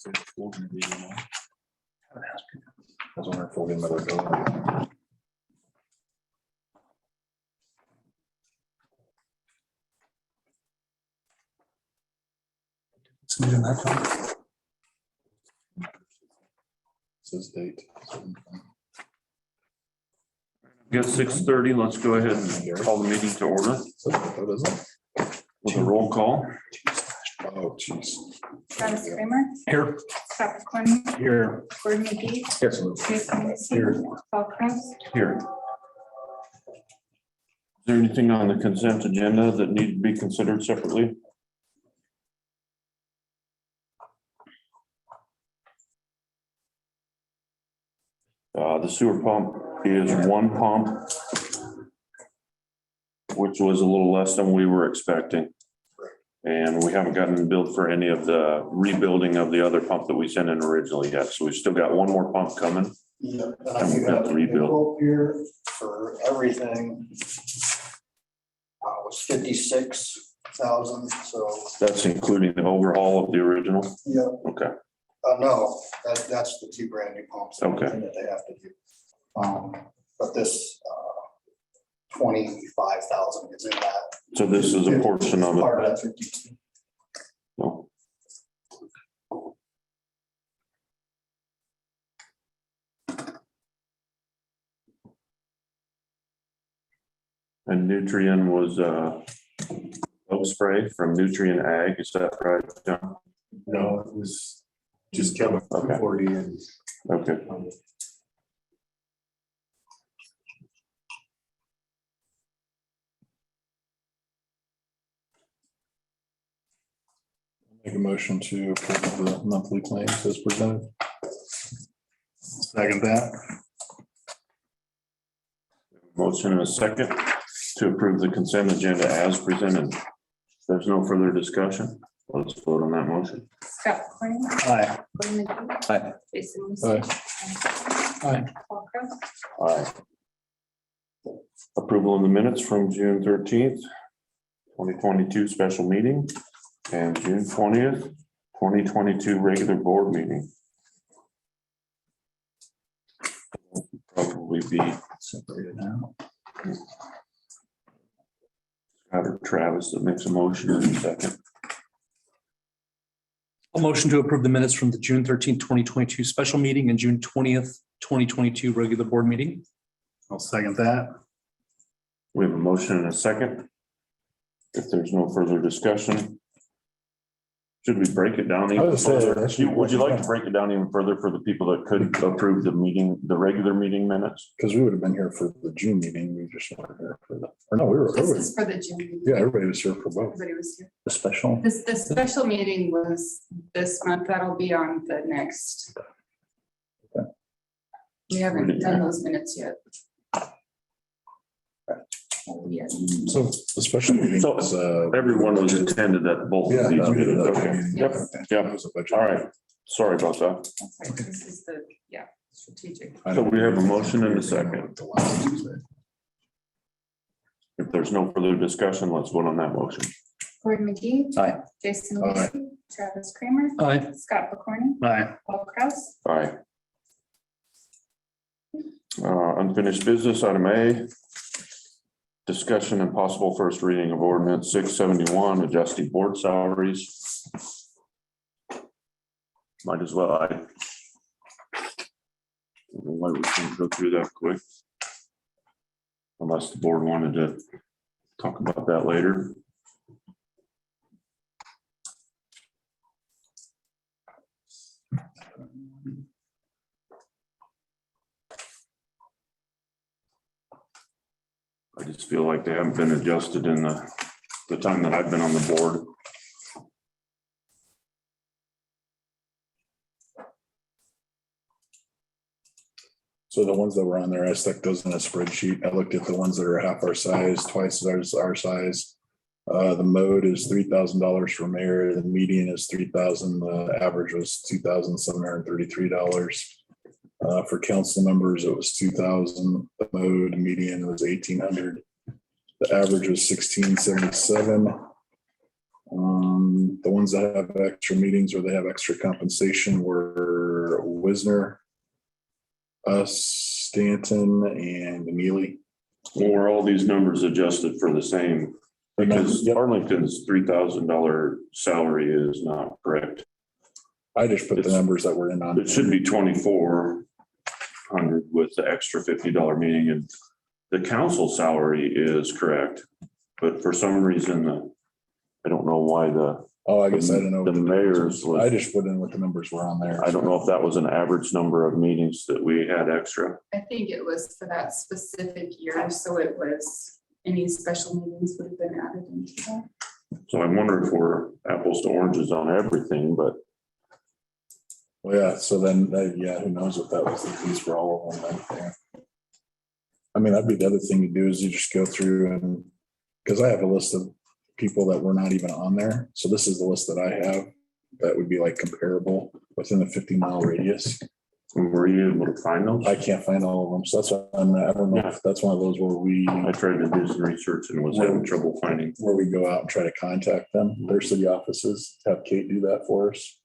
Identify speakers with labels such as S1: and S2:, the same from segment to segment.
S1: was wondering if we'll get another bill. Says date.
S2: Get 6:30. Let's go ahead and call the meeting to order with a roll call.
S1: Oh, jeez.
S3: Travis Kramer,
S1: Here.
S3: Scott McCormick,
S1: Here.
S3: Gordon McGee,
S1: Yes.
S3: Jason Lacy,
S1: Here.
S3: Paul Kraus.
S2: Here. Is there anything on the consent agenda that need to be considered separately? The sewer pump is one pump, which was a little less than we were expecting. And we haven't gotten billed for any of the rebuilding of the other pump that we sent in originally yet. So we've still got one more pump coming.
S4: Yeah, and
S2: And
S4: I
S2: we've got the rebuild.
S4: quote here for everything. Was 56,000, so,
S2: That's including the overhaul of the original.
S4: yeah,
S2: Okay,
S4: no, that's the two brand new pumps.
S2: Okay.
S4: everything that they have to do. But this, 25,000 is in that.
S2: so this is a portion of
S4: Part
S2: it.
S4: of that 52.
S2: No. And Nutrien was bug spray from Nutrien Ag, is that right, John?
S1: No, it was just chemical
S2: Okay.
S1: 40 and.
S2: Okay,
S1: Make a motion to approve the monthly claims as presented. Second that.
S2: motion and a second to approve the consent agenda as presented. If there's no further discussion, let's vote on that motion.
S3: Scott McCormick,
S1: Aye.
S3: Gordon McGee,
S1: Aye.
S3: Jason Lacy.
S1: Aye.
S3: Paul Kraus.
S2: Aye. Approval of the minutes from June 13th, 2022 special meeting and June 20th, 2022 regular board meeting. Probably be
S1: Separated now.
S2: Scott or Travis that makes a motion in a second.
S5: A motion to approve the minutes from the June 13th, 2022 special meeting and June 20th, 2022 regular board meeting.
S1: I'll second that.
S2: We have a motion and a second. If there's no further discussion, should we break it down
S1: I
S2: even
S1: was gonna say,
S2: further?
S1: that should-
S2: Would you like to break it down even further for the people that couldn't approve the meeting, the regular meeting minutes?
S1: Because we would have been here for the June meeting. We just weren't here for the, or no, we were,
S3: This is for the June meeting.
S1: yeah, everybody was here for both.
S3: Everybody was here.
S1: The special.
S3: The special meeting was this month. That'll be on the next.
S1: Okay.
S3: We haven't done those minutes yet. Yes.
S1: So the special meeting
S2: So,
S1: was,
S2: Everyone was attended at both
S1: yeah.
S2: of these
S1: we did
S2: meetings.
S1: that
S2: Okay,
S1: meeting.
S2: yep,
S1: Okay.
S2: yep.
S1: It was a budget.
S2: All right. Sorry about that.
S3: That's right. This is the, yeah, strategic.
S1: I
S2: So
S1: don't-
S2: we have a motion and a second.
S1: The last Tuesday.
S2: If there's no further discussion, let's vote on that motion.
S3: Gordon McGee.
S5: Aye.
S3: Jason
S1: Aye.
S3: Lacy. Travis Kramer.
S5: Aye.
S3: Scott McCormick.
S5: Aye.
S3: Paul Kraus.
S2: Aye. Unfinished business, item A. Discussion and possible first reading of ordinance 671, adjusting board salaries. Might as well, I don't know why we can't go through that quick. Unless the board wanted to talk about that later. I just feel like they haven't been adjusted in the time that I've been on the board.
S1: So the ones that were on there, I stuck those in a spreadsheet. I looked at the ones that are half our size, twice our size. The mode is $3,000 for mayor, the median is 3,000, the average was $2,733. For council members, it was 2,000, the mode median was 1,800. The average was 1,677. The ones that have extra meetings or they have extra compensation were Wisner, us, Stanton, and Neely.
S2: Well, were all these numbers adjusted for the same? Because
S1: Yep.
S2: Arlington's $3,000 salary is not correct.
S1: I just put the numbers that were in on.
S2: It should be 2,400 with the extra $50 meeting, and the council salary is correct. But for some reason, I don't know why
S1: Oh, I guess I don't know.
S2: the mayor's was.
S1: I just put in what the numbers were on there.
S2: I don't know if that was an average number of meetings that we had extra.
S3: I think it was for that specific year, so it was any special meetings would have been added into that.
S2: So I wonder if we're apples to oranges on everything, but
S1: Well, yeah, so then, yeah, who knows what that was, these were all of them. Yeah. I mean, that'd be the other thing to do is you just go through and, because I have a list of people that were not even on there. So this is the list that I have that would be like comparable within the 50-mile radius.
S2: were you able to find those?
S1: I can't find all of them. So that's why I don't know if that's one of those
S2: I tried to do some research and was having trouble finding.
S1: where we go out and try to contact them, their city offices, have Kate do that for us.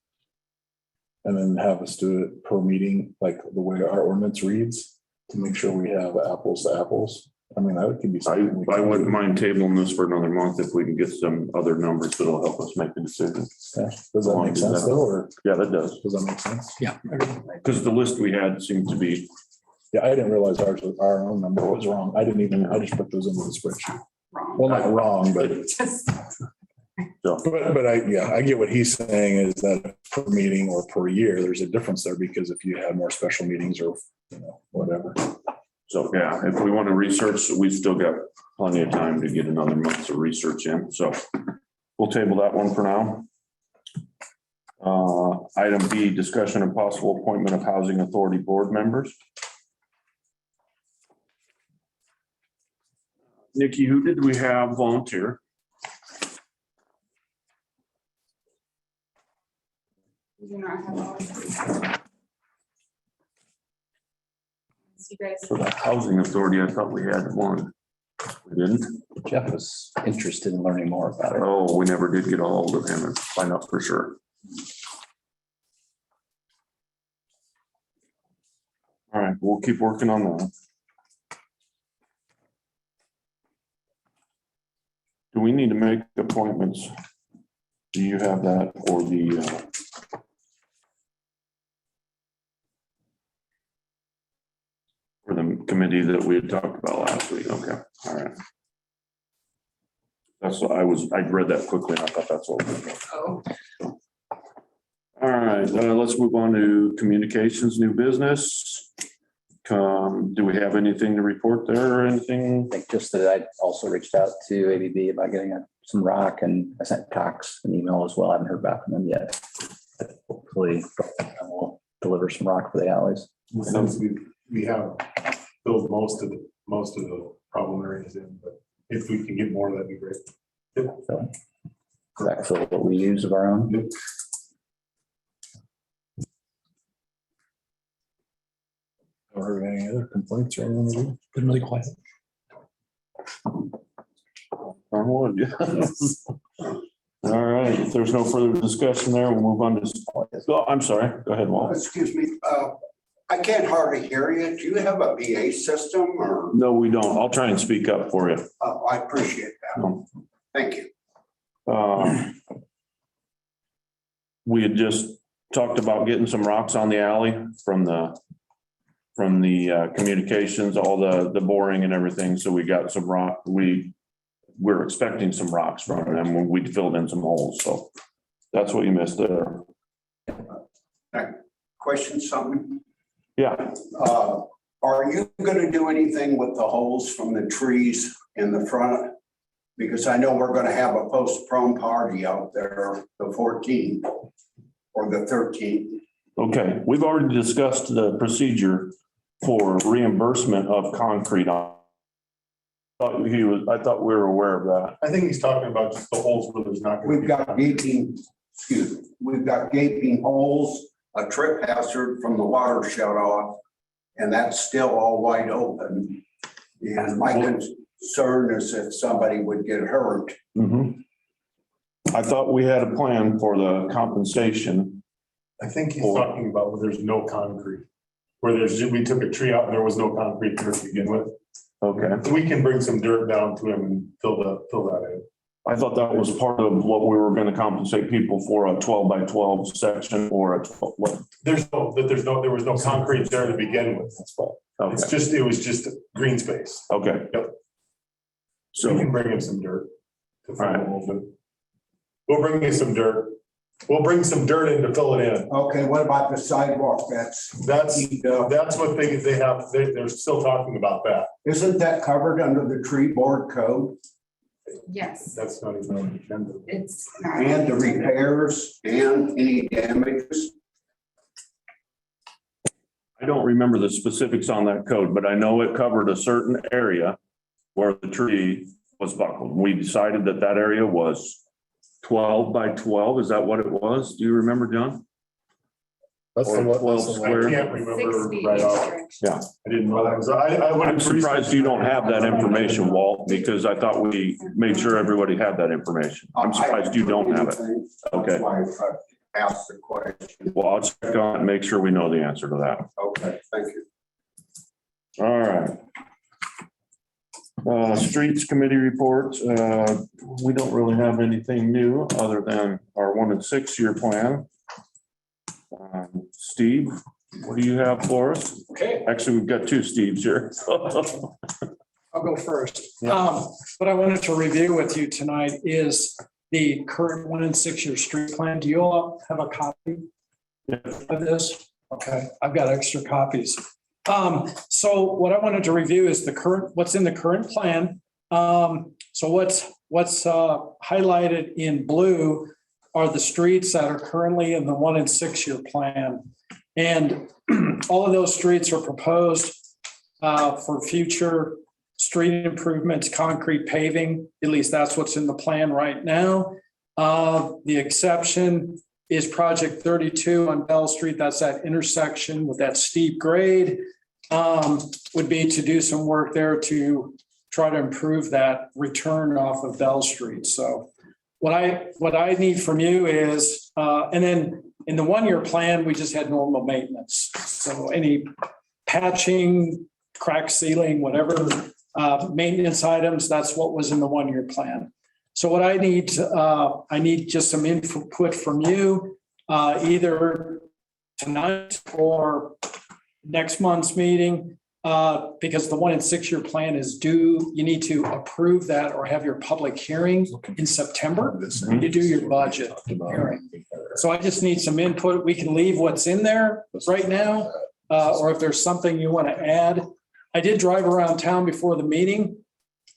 S1: And then have us do it per meeting, like the way our ordinance reads, to make sure we have apples to apples. I mean, that could be
S2: I
S1: something. we can
S2: wouldn't
S1: do.
S2: mind tabling this for another month if we can get some other numbers that'll help us make the decision.
S1: Yeah. Does that make sense though, or
S2: Yeah, that does.
S1: does that make sense?
S5: Yeah.
S2: Because the list we had seemed to be,
S1: Yeah, I didn't realize our own number was wrong. I just put those into the spreadsheet.
S3: Wrong.
S1: Well, not wrong, but,
S3: Just,
S1: but I get what he's saying is that per meeting or per year, there's a difference there because if you had more special meetings or, whatever.
S2: so yeah, if we want to research, we've still got plenty of time to get another month of research in. So we'll table that one for now. Item B, discussion and possible appointment of housing authority board members. Nikki, who did we have volunteer?
S3: we do not have all of these. So you guys.
S2: For the housing authority, I thought we had one. We didn't?
S6: Jeff was interested in learning more about it.
S2: Oh, we never did get a hold of him and find out for sure. All right, we'll keep working on that. Do we need to make appointments? Do you have that for the for the committee that we had talked about last week? Okay, all right. That's what I read that quickly and I thought that's what.
S3: Oh,
S2: All right, let's move on to communications, new business. Do we have anything to report there or anything?
S6: I think just that I also reached out to ABB about getting some rock, and I sent Cox an email as well. I haven't heard back from them yet. But hopefully we'll deliver some rock for the alleys.
S7: Since we have filled most of the problem areas in, but if we can get more, that'd be great.
S6: So backfill what we use of our own.
S1: Or heard any other complaints or anything?
S5: Been really quiet.
S2: I would, yes. All right, if there's no further discussion there, we'll move on to, oh, I'm sorry, go ahead, Walt.
S8: Excuse me, I can't hardly hear you. Do you have a PA system or?
S2: No, we don't. I'll try and speak up for you.
S8: I appreciate that. Thank you.
S2: We had just talked about getting some rocks on the alley from the communications, all the boring and everything. So we got some rock. We're expecting some rocks from them when we filled in some holes. So that's what you missed there.
S8: Question something.
S2: Yeah.
S8: Are you gonna do anything with the holes from the trees in the front? Because I know we're gonna have a postponed party out there, the 14th or the 13th.
S2: Okay, we've already discussed the procedure for reimbursement of concrete on. I thought we were aware of that.
S7: I think he's talking about just the holes where there's not. gonna
S8: We've
S7: be-
S8: got we've got gaping holes, a trip hazard from the water shut off, and that's still all wide open. And my concern is if somebody would get hurt.
S2: Mhm. I thought we had a plan for the compensation.
S7: I think he's talking about where there's no concrete. Where we took a tree out and there was no concrete there to begin with.
S2: Okay,
S7: We can bring some dirt down to him and fill that in.
S2: I thought that was part of what we were gonna compensate people for, a 12 by 12 section or a 12, what?
S7: There was no concrete there to begin with.
S2: Okay,
S7: It was just green space.
S2: okay.
S7: Yep.
S2: So.
S7: We can bring him some dirt. To fill
S2: Alright.
S7: it open. We'll bring you some dirt. We'll bring some dirt in to fill it in.
S8: Okay, what about the sidewalk? That's
S7: What they have, they're still talking about that.
S8: isn't that covered under the tree board code?
S3: Yes,
S7: That's not even on the agenda.
S3: it's not.
S8: And the repairs and any damages?
S2: I don't remember the specifics on that code, but I know it covered a certain area where the tree was buckled. We decided that that area was 12 by 12. Is that what it was? Do you remember, John?
S1: That's
S2: Or
S1: the one.
S2: 12
S1: that's the one.
S2: square.
S7: I can't
S3: 6
S7: remember
S3: feet
S7: right
S3: each
S7: off.
S3: direction.
S2: Yeah.
S7: I didn't know that was, I would
S2: I'm
S7: have.
S2: surprised you don't have that information, Walt, because I thought we made sure everybody had that information. I'm surprised you don't have it. Okay.
S8: That's why I asked the question.
S2: Well, I'll check on it and make sure we know the answer to that.
S8: Okay, thank you.
S2: All right. Streets Committee reports, we don't really have anything new other than our 1 and 6 year plan. Steve, what do you have for us?
S9: Okay,
S2: Actually, we've got 2 Steves here.
S9: I'll go first. What I wanted to review with you tonight is the current 1 and 6 year street plan. Do you all have a copy of this? Okay, I've got extra copies. So what I wanted to review is what's in the current plan. So what's highlighted in blue are the streets that are currently in the 1 and 6 year plan. And all of those streets are proposed for future street improvements, concrete paving. At least that's what's in the plan right now. The exception is project 32 on Bell Street. That's that intersection with that steep grade. Would be to do some work there to try to improve that return off of Bell Street. So what I need from you is, and then in the 1 year plan, we just had normal maintenance. So any patching, crack sealing, whatever maintenance items, that's what was in the 1 year plan. So what I need just some input from you, either tonight or next month's meeting, because the 1 and 6 year plan is due. You need to approve that or have your public hearing in September. You do your budget hearing. So I just need some input. We can leave what's in there right now, or if there's something you want to add. I did drive around town before the meeting,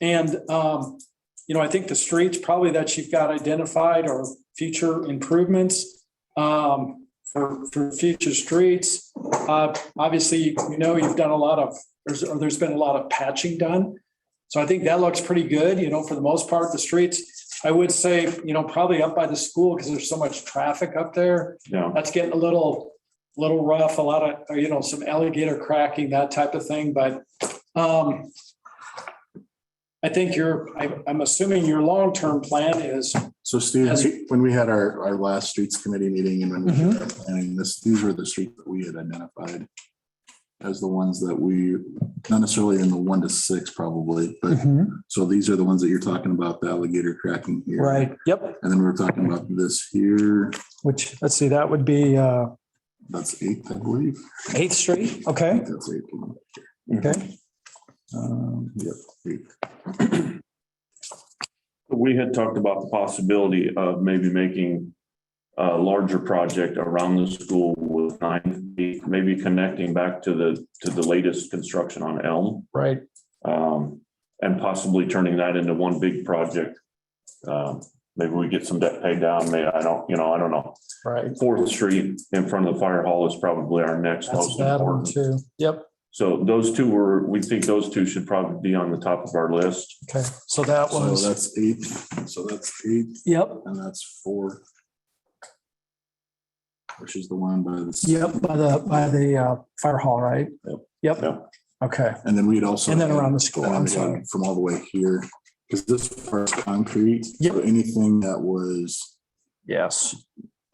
S9: and I think the streets probably that you've got identified are future improvements for future streets. Obviously, you've done there's been a lot of patching done. So I think that looks pretty good, for the most part, the streets. I would say, probably up by the school because there's so much traffic up there.
S2: Yeah.
S9: That's getting a little rough, a lot of, some alligator cracking, that type of thing. But I think I'm assuming your long-term plan is.
S1: So Steve, when we had our last streets committee meeting and when we did our planning, these were the streets that we had identified as the ones that we, not necessarily in the 1 to 6 probably, but so these are the ones that you're talking about, the alligator cracking here.
S9: Right. Yep.
S1: And then we're talking about this here.
S9: Which, let's see, that would be
S1: That's 8th, I believe.
S9: 8th Street.
S1: I
S9: Okay.
S1: think that's 8th.
S9: Okay.
S1: Yep. 8th.
S2: We had talked about the possibility of maybe making a larger project around the school with 9 feet, maybe connecting back to the latest construction on Elm.
S9: Right.
S2: And possibly turning that into one big project. Maybe we get some debt paid down, maybe, I don't know.
S9: Right.
S2: 4th Street in front of the fire hall is probably our next
S9: That's
S2: most
S9: that one
S2: important.
S9: too. Yep.
S2: So we think those 2 should probably be on the top of our list.
S9: Okay. So that
S1: So
S9: was.
S1: that's 8th. So that's 8th
S9: Yep.
S1: and that's 4th. Which is the one by the.
S9: Yep. By the fire hall, right?
S1: Yep.
S9: Yep.
S2: Yeah.
S9: Okay.
S1: And then we'd also.
S9: And then around the school.
S1: and then
S9: I'm
S1: again,
S9: sorry.
S1: From all the way here Because this part's concrete.
S9: Yep.
S1: So anything that was,
S9: Yes.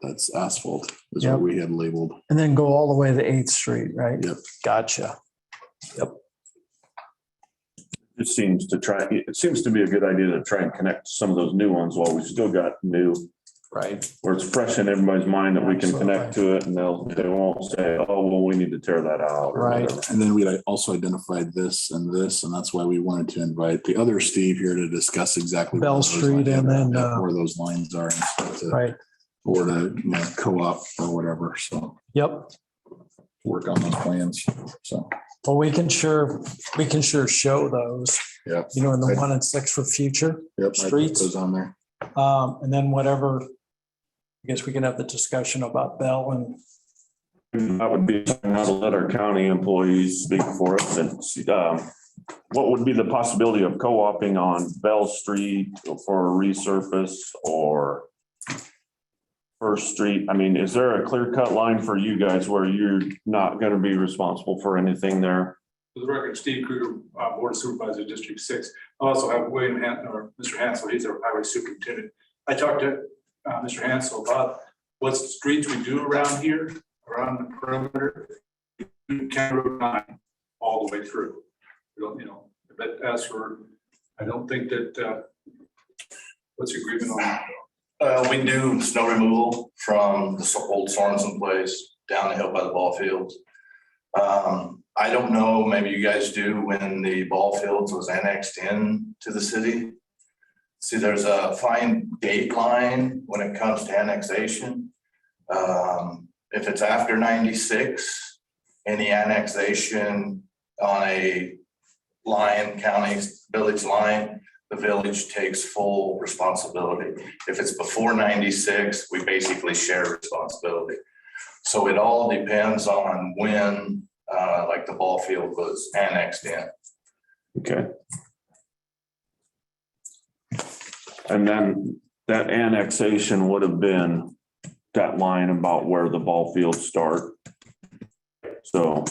S1: that's asphalt is
S9: Yep.
S1: what we had labeled.
S9: And then go all the way to 8th Street, right?
S1: Yep.
S9: Gotcha.
S2: It seems to be a good idea to try and connect some of those new ones while we still got new,
S9: Right.
S2: where it's fresh in everybody's mind that we can connect to it and they won't say, oh, well, we need to tear that out. or
S9: Right.
S2: whatever.
S1: And then we also identified this, and that's why we wanted to invite the other Steve here to discuss exactly. where
S9: Bell
S1: those
S9: Street
S1: lines-
S9: and then,
S1: Where those lines are, and stuff to-
S9: Right.
S1: or to, co-op or whatever, so
S9: Yep.
S1: work on those plans, so.
S9: Well, we can sure show those,
S1: Yeah.
S9: in the 1 and 6 for future.
S1: Yep. I put
S9: Streets.
S1: those on there.
S9: And then whatever, I guess we can have the discussion about Bell and
S2: That would be, how to let our county employees speak for us and what would be the possibility of co-oping on Bell Street for a resurface or First Street? I mean, is there a clear cut line for you guys where you're not gonna be responsible for anything there?
S10: For the record, Steve Kruger, Board of Supervisors, District 6. I also have Mr. Hansel, he's our highway superintendent. I talked to Mr. Hansel about what streets we do around here, around the perimeter. County Road 9 all the way through. We don't, but as for, I don't think that, what's the agreement on that?
S4: We do snow removal from the old Sorensen place down the hill by the ball fields. I don't know, maybe you guys do when the ball fields was annexed in to the city. See, there's a fine date line when it comes to annexation. If it's after 96, any annexation on a line, county, village line, the village takes full responsibility. If it's before 96, we basically share responsibility. So it all depends on when, like the ball field was annexed in.
S2: Okay. And then that annexation would have been that line about where the ball fields start. So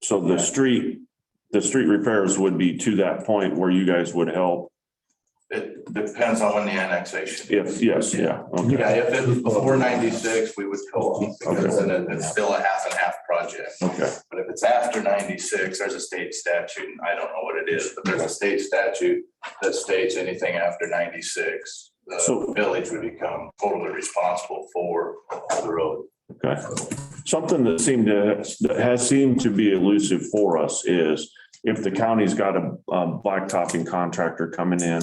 S2: the street repairs would be to that point where you guys would help.
S4: It depends on when the annexation.
S2: If, yes, yeah. Okay.
S4: Yeah, if it was before 96, we would co-op because then it's still a half and half project.
S2: Okay.
S4: But if it's after 96, there's a state statute, and I don't know what it is, but there's a state statute that states anything after 96,
S2: So-
S4: the village would become totally responsible for the road.
S2: Okay. Something that has seemed to be elusive for us is if the county's got a blacktopping contractor coming in,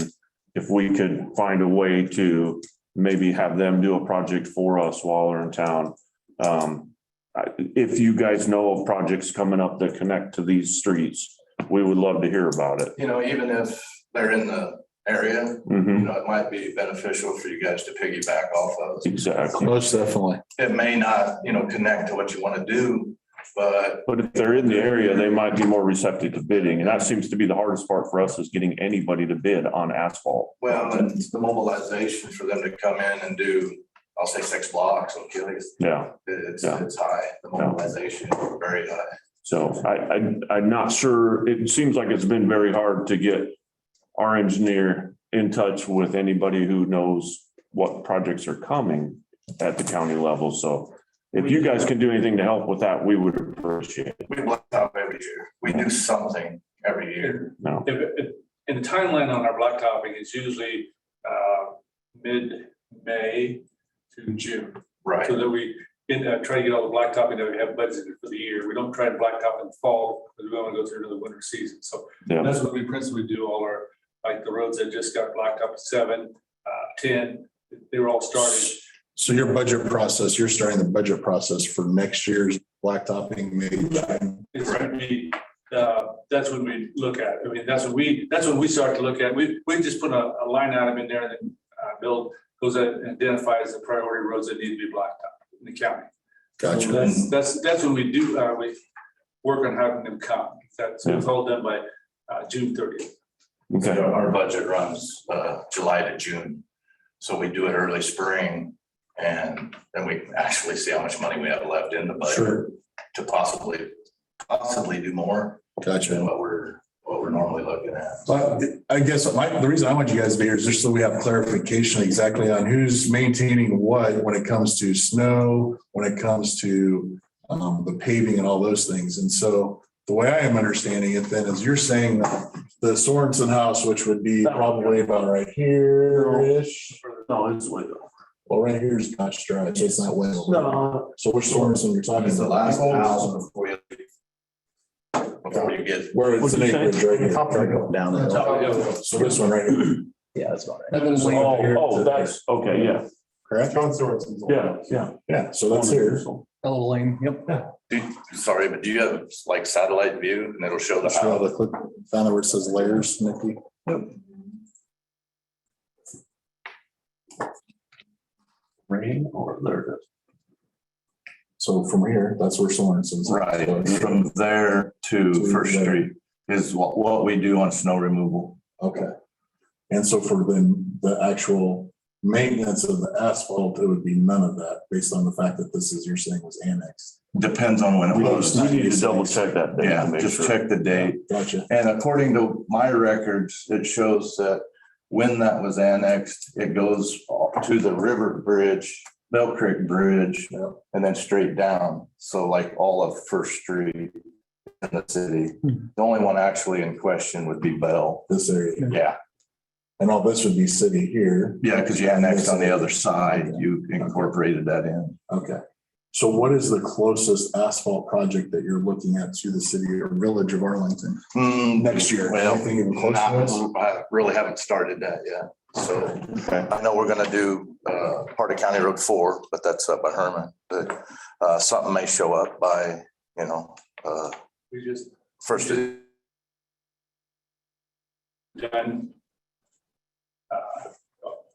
S2: if we could find a way to maybe have them do a project for us while they're in town. If you guys know of projects coming up that connect to these streets, we would love to hear about it.
S4: Even if they're in the area,
S2: Mhm.
S4: it might be beneficial for you guys to piggyback off of.
S2: Exactly.
S1: Most definitely.
S4: It may not, connect to what you want to do, but
S2: But if they're in the area, they might be more receptive to bidding. And that seems to be the hardest part for us is getting anybody to bid on asphalt.
S4: well, it's the mobilization for them to come in and do, I'll say 6 blocks of Achilles.
S2: Yeah.
S4: It's
S2: Yeah.
S4: high. The mobilization is very high.
S2: So I'm not sure. It seems like it's been very hard to get our engineer in touch with anybody who knows what projects are coming at the county level. So if you guys can do anything to help with that, we would appreciate it.
S4: We blacktop every year. We do something every year.
S2: No.
S10: In the timeline on our blacktopping, it's usually mid-May to June.
S4: Right.
S10: So that we try to get all the blacktoping that we have budgeted for the year. We don't try to blacktop in the fall because we want to go through another winter season. So
S2: Yeah.
S10: that's what we principally do. All our, like the roads that just got blacktop at 7, 10, they were all started.
S1: So your budget process, you're starting the budget process for next year's blacktopping, maybe.
S10: It's going to be, that's when we look at, I mean, that's when we start to look at, we just put a line item in there that Bill goes out and identifies the priority roads that need to be blacktopped in the county.
S1: Gotcha.
S10: So that's when we do, we work on having them come. That's all done by June 30th.
S2: Okay.
S4: Our budget runs July to June. So we do it early spring and then we actually see how much money we have left in the budget
S1: Sure.
S4: to possibly do more
S1: Gotcha.
S4: than what we're we're normally looking at.
S1: But I guess the reason I want you guys to be here is just so we have clarification exactly on who's maintaining what when it comes to snow, when it comes to the paving and all those things. And so the way I am understanding it then is you're saying that the Sorensen house, which would be probably about right here-ish.
S2: No, it's way.
S1: Well, right here is Notch Drive, so it's not way over.
S2: No.
S1: So which Sorensen you're talking
S4: It's the
S1: about?
S4: last house before you get.
S1: Where it's an acreage right here.
S6: Down the hill.
S1: So this one right here,
S6: Yeah, that's about right.
S2: Oh, that's, okay, yeah,
S1: correct?
S7: John Sorensen's.
S2: yeah.
S1: Yeah, so that's here.
S5: Yellow Lane, yep.
S4: Sorry, but do you have like satellite view and it'll show the
S1: That's where all
S4: house?
S1: the click, found out where it says layers, Nikki.
S2: Rain or there it is.
S1: So from here, that's where Sorensen's.
S4: Right, from there to First
S1: there.
S4: Street is what we do on snow removal.
S1: Okay. And so for the actual maintenance of the asphalt, it would be none of that based on the fact that this is, you're saying was annexed.
S4: Depends on when it was.
S2: We need to double check that date to
S4: Yeah,
S2: make
S4: just
S2: sure.
S4: check the date.
S1: Gotcha.
S4: And according to my records, it shows that when that was annexed, it goes to the river bridge, Bell Creek Bridge,
S1: Yeah.
S4: and then straight down. So like all of First Street in the city. The only one actually in question would be Bell.
S1: This area.
S4: Yeah,
S1: And all this would be city here.
S4: yeah, because you annexed on the other side, you incorporated that in.
S1: Okay. So what is the closest asphalt project that you're looking at to the city or village of Arlington next year?
S4: Well,
S1: Anything even close to this?
S4: I really haven't started that yet. So I know we're gonna do part of County Road 4, but that's up by Herman. But something may show up by,
S10: We just
S4: first.
S10: done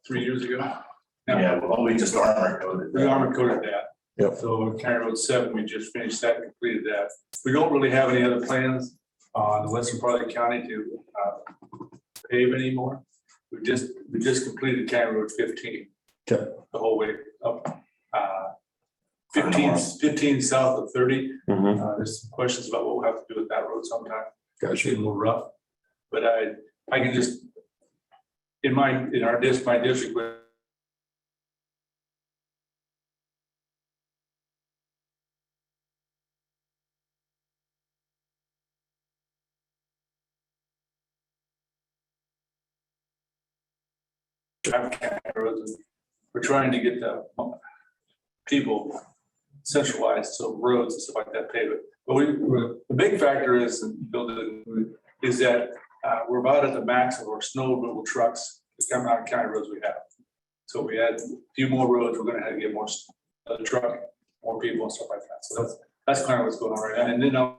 S10: 3 years ago.
S4: Yeah, well, we just armor coated.
S10: We armor coated that.
S1: Yep.
S10: So County Road 7, we just finished that, completed that. We don't really have any other plans on the western part of the county to pave anymore. We just completed County Road 15.
S1: Okay.
S10: The whole way up. 15 south of 30.
S2: Mhm.
S10: There's some questions about what we'll have to do with that road sometime. It's
S1: Gotcha.
S10: getting a little rough. But I can just, in my district, we're trying to get the people centralized, so roads and stuff like that pave it. But the big factor is, and Bill did, is that we're about at the max of our snow removal trucks to come out of county roads we have. So we add a few more roads, we're gonna have to get more truck, more people and stuff like that. So that's kind of what's going on right now. And then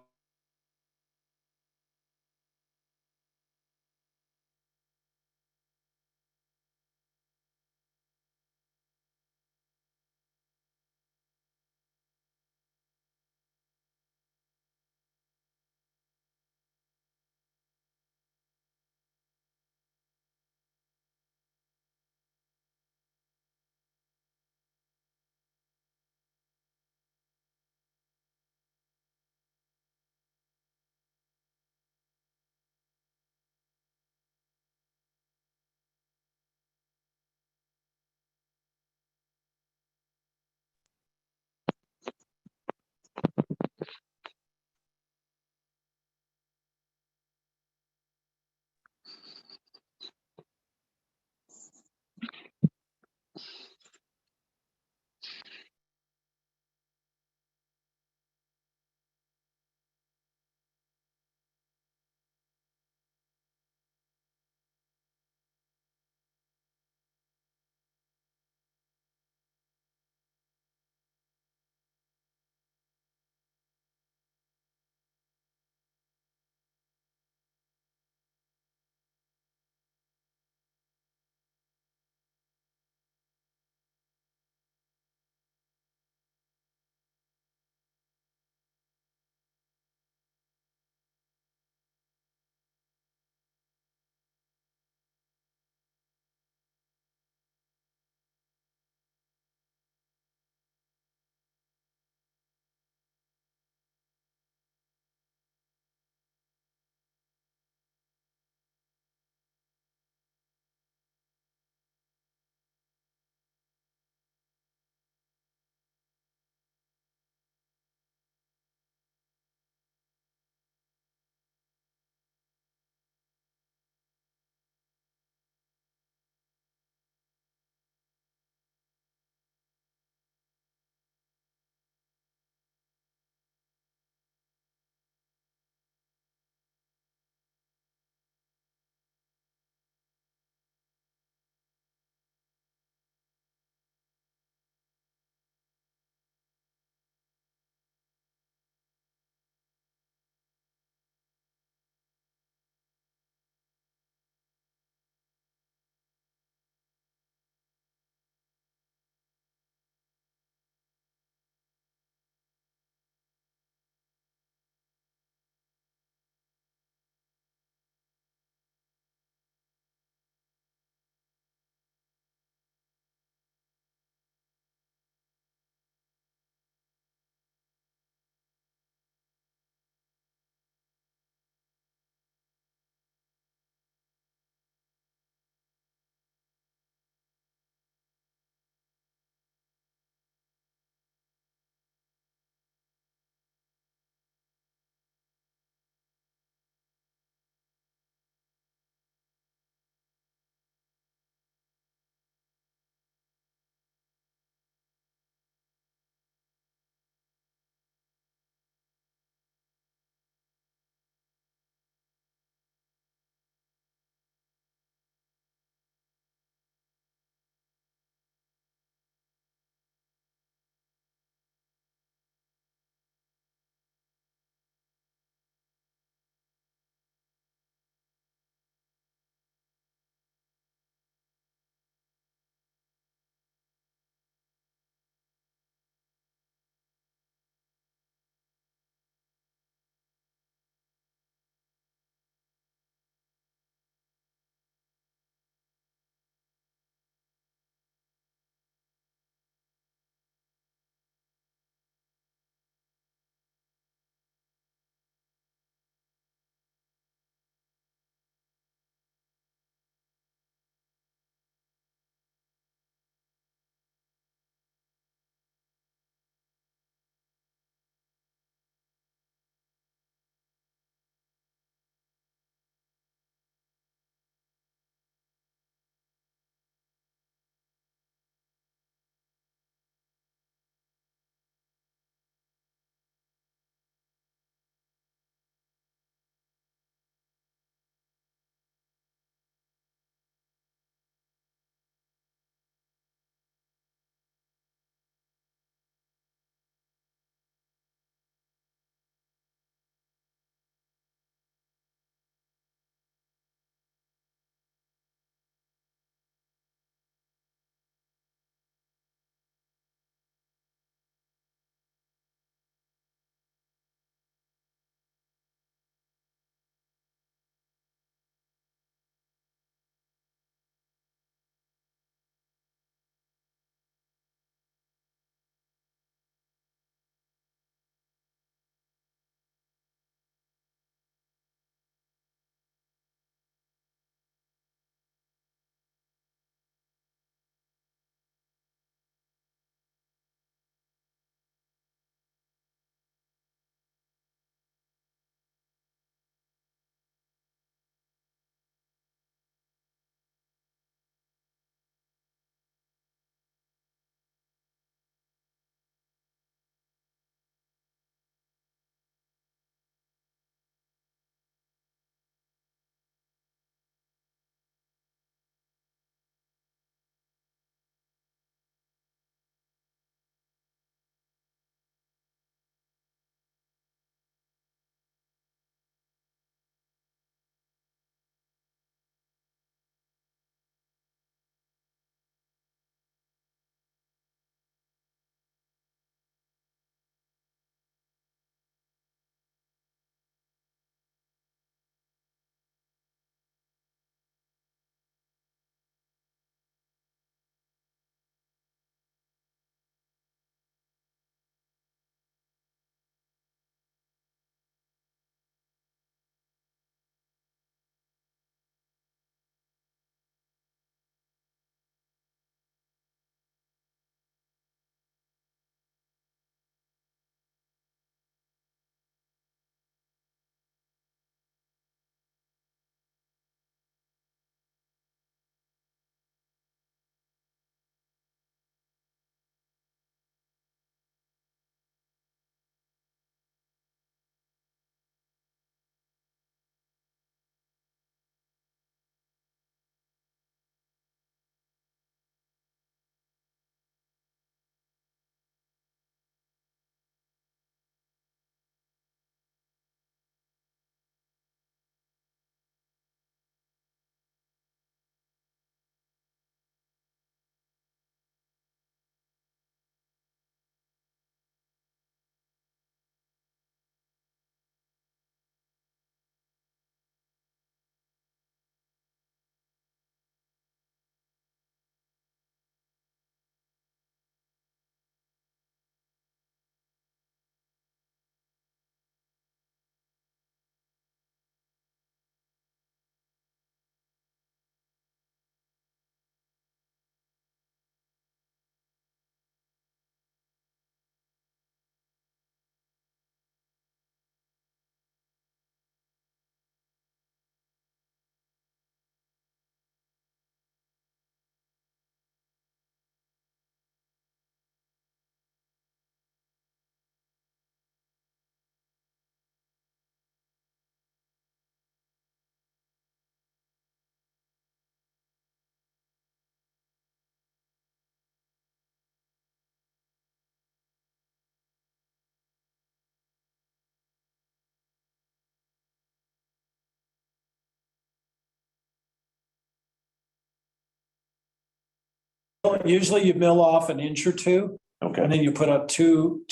S9: Usually you mill off an inch or two,
S2: Okay.
S9: and then you put a two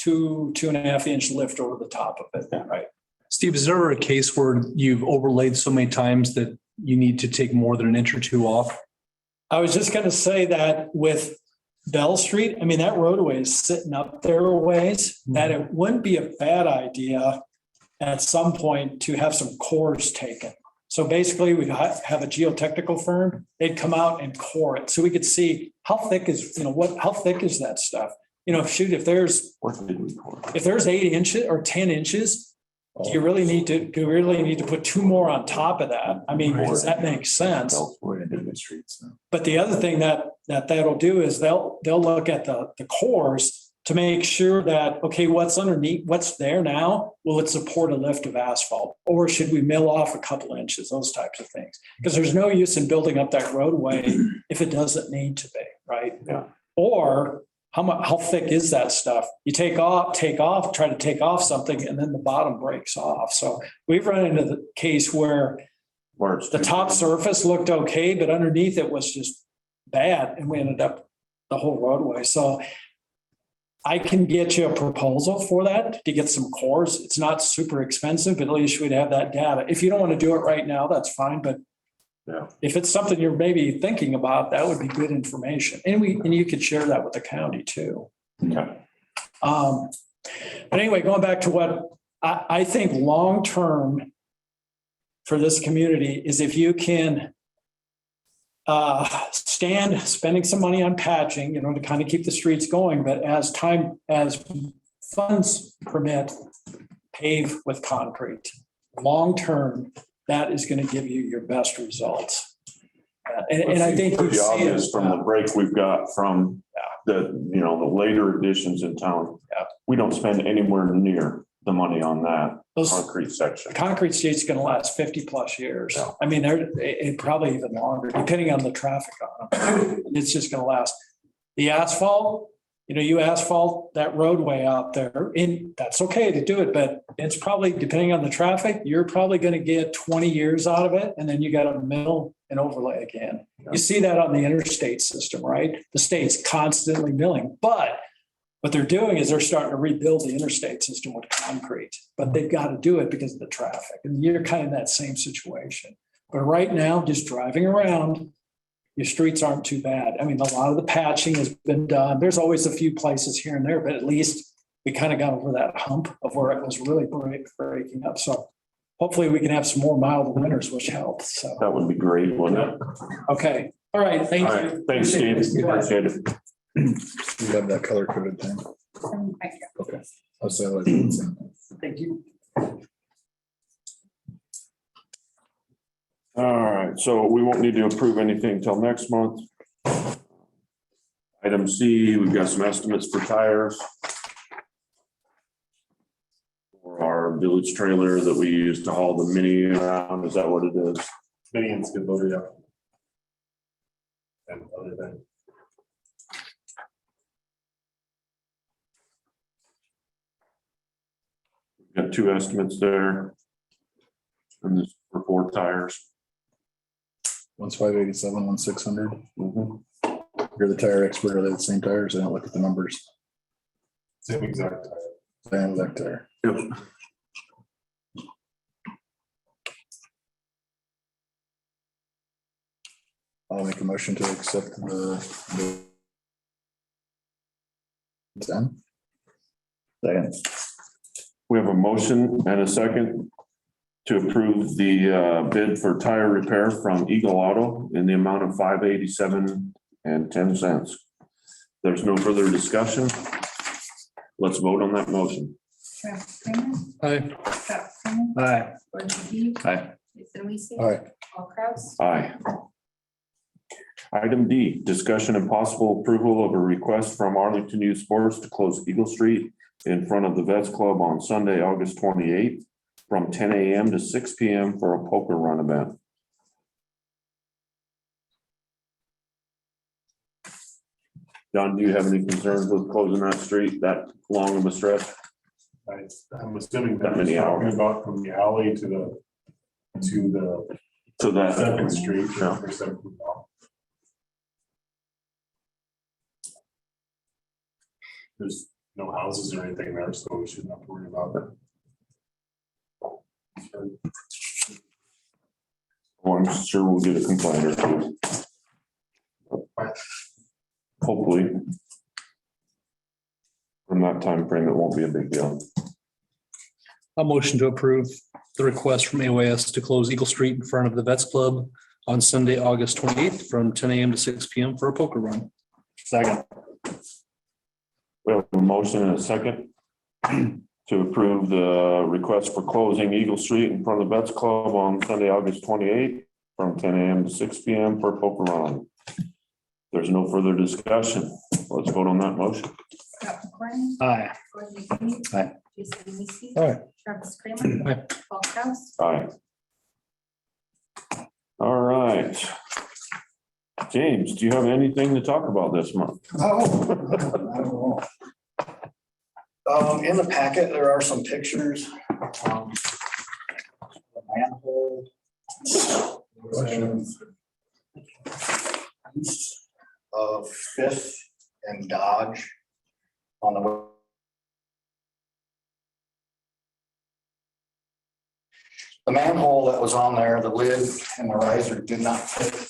S9: and a half inch lift over the top of it, right?
S5: Steve, is there a case where you've overlaid so many times that you need to take more than an inch or two off?
S9: I was just gonna say that with Bell Street, I mean, that roadway is sitting up there a ways, that it wouldn't be a bad idea at some point to have some cores taken. So basically, we have a geotechnical firm, they'd come out and core it, so we could see how thick is, how thick is that stuff? Shoot, if there's
S2: What did we pour?
S9: 8 inches or 10 inches, do you really need to put two more on top of that? I mean, does that make sense?
S1: We're into the streets now.
S9: But the other thing that'll do is they'll look at the cores to make sure that, okay, what's underneath, what's there now, will it support a lift of asphalt? Or should we mill off a couple inches, those types of things? Because there's no use in building up that roadway if it doesn't need to be, right?
S2: Yeah.
S9: Or how thick is that stuff? You try to take off something and then the bottom breaks off. So we've run into the case where the top surface looked okay, but underneath it was just bad, and we ended up the whole roadway. So I can get you a proposal for that to get some cores. It's not super expensive, but at least we'd have that data. If you don't want to do it right now, that's fine, but if it's something you're maybe thinking about, that would be good information. And you could share that with the county too.
S2: Okay.
S9: But anyway, going back to what I think long-term for this community is if you can stand spending some money on patching, to kind of keep the streets going, but as funds permit, pave with concrete. Long-term, that is going to give you your best results. And I think
S2: pretty obvious from the break we've got from the later additions in town.
S9: Yeah.
S2: We don't spend anywhere near the money on that
S9: Those
S2: concrete section.
S9: concrete streets going to last 50 plus years.
S2: Yeah.
S9: I mean, it probably even longer, depending on the traffic on them. It's just going to last. The asphalt, you asphalt that roadway out there, and that's okay to do it, but it's probably, depending on the traffic, you're probably going to get 20 years out of it, and then you got to mill and overlay again.
S2: Yeah.
S9: You see that on the interstate system, right? The state's constantly milling, but what they're doing is they're starting to rebuild the interstate system with concrete, but they've got to do it because of the traffic. And you're kind of in that same situation. But right now, just driving around, your streets aren't too bad. I mean, a lot of the patching has been done. There's always a few places here and there, but at least we kind of got over that hump of where it was really breaking up. So hopefully we can have some more mild winters, which helps. So,
S2: That would be great, wouldn't it?
S9: okay. All right. Thank
S2: All right.
S9: you.
S2: Thanks, Steve. Appreciate it.
S1: You have that color coded thing. Okay. I'll say that.
S9: Thank you.
S2: All right, so we won't need to approve anything till next month. Item C, we've got some estimates for tires. For our village trailer that we use to haul the mini around, is that what it is?
S7: Mini and skid loader, yeah. And other than.
S2: We've got two estimates there. And this for 4 tires.
S1: One's 587, one's 600.
S2: Mhm.
S1: You're the tire expert. Are they the same tires? I don't look at the numbers.
S7: Same exact.
S1: Same exact tire.
S2: Yep.
S1: I'll make a motion to accept the 10.
S6: Second.
S2: We have a motion and a second to approve the bid for tire repair from Eagle Auto in the amount of $587.10. There's no further discussion. Let's vote on that motion.
S3: Travis Kramer,
S5: Aye.
S3: Scott Simmons,
S6: Aye.
S3: Gordon McGee,
S6: Aye.
S3: Jason Weasey.
S1: All right.
S3: Paul Kraus.
S2: Aye. Item D, discussion and possible approval of a request from Arlington Youth Sports to close Eagle Street in front of the Vets Club on Sunday, August 28th from 10 a.m. to 6 p.m. for a poker run event. John, do you have any concerns with closing that street that long of a stretch?
S7: I'm assuming
S2: That
S7: that
S2: many
S7: you're
S2: hours.
S7: talking about from the alley to the
S2: So that,
S7: Second Street.
S2: Yeah.
S7: or Second. There's no houses or anything there, so we shouldn't have to worry about it. Sure.
S2: Well, I'm sure we'll get a complaint or two. Hopefully. In that time frame, it won't be a big deal.
S5: A motion to approve the request from AOS to close Eagle Street in front of the Vets Club on Sunday, August 28th from 10 a.m. to 6 p.m. for a poker run.
S6: Second.
S2: We have a motion and a second to approve the request for closing Eagle Street in front of the Vets Club on Sunday, August 28th from 10 a.m. to 6 p.m. for a poker run. There's no further discussion. Let's vote on that motion.
S3: Scott McLean.
S5: Aye.
S3: Gordon McKinney.
S6: Aye.
S3: Jason Weasey.
S5: Aye.
S3: Travis Kramer.
S5: Aye.
S3: Paul Kraus.
S2: Aye. All right. James, do you have anything to talk about this month?
S11: In the packet, there are some pictures. The manhole. Of Fifth and Dodge on the. The manhole that was on there, the lid and the riser did not fit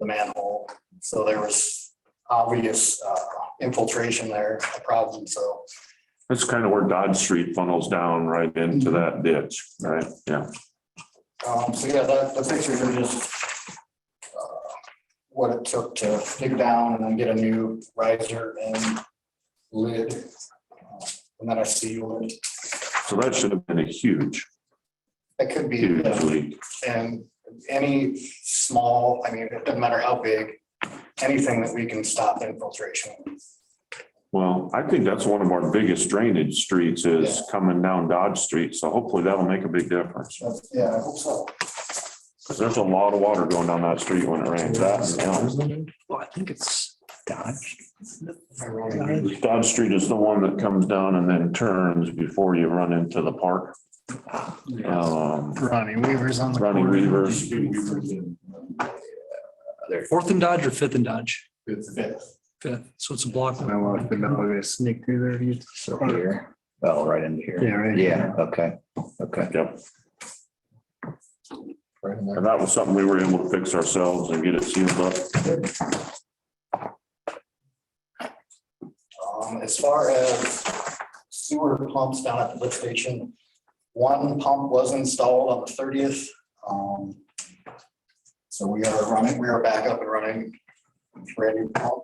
S11: the manhole. So there was obvious infiltration there, a problem, so.
S2: That's kind of where Dodge Street funnels down right into that ditch, right? Yeah.
S11: So yeah, the pictures are just what it took to dig down and then get a new riser and lid. And then I sealed it.
S2: So that should have been a huge,
S11: It could be,
S2: huge
S11: yeah,
S2: leak.
S11: and any small, I mean, it doesn't matter how big, anything that we can stop infiltration.
S2: Well, I think that's one of our biggest drainage streets is
S11: Yeah.
S2: coming down Dodge Street. So hopefully that'll make a big difference.
S11: Yeah, I hope so.
S2: Because there's a lot of water going down that street when it rains. That and Elm.
S5: Well, I think it's Dodge.
S2: Dodge Street is the one that comes down and then turns before you run into the park.
S5: Ronnie Weaver's on the
S2: Ronnie
S5: corner.
S2: Weaver's.
S5: Fourth and Dodge or Fifth and Dodge?
S11: Fifth.
S5: Fifth. So it's a block.
S6: I want the dog to sneak through there. So here. Oh, right into here.
S5: Yeah, right.
S6: Yeah, okay, okay.
S2: Yep. And that was something we were able to fix ourselves and get it sealed up.
S11: As far as sewer pumps down at the lift station, one pump was installed on the 30th. So we are back up and running. Brand new pump.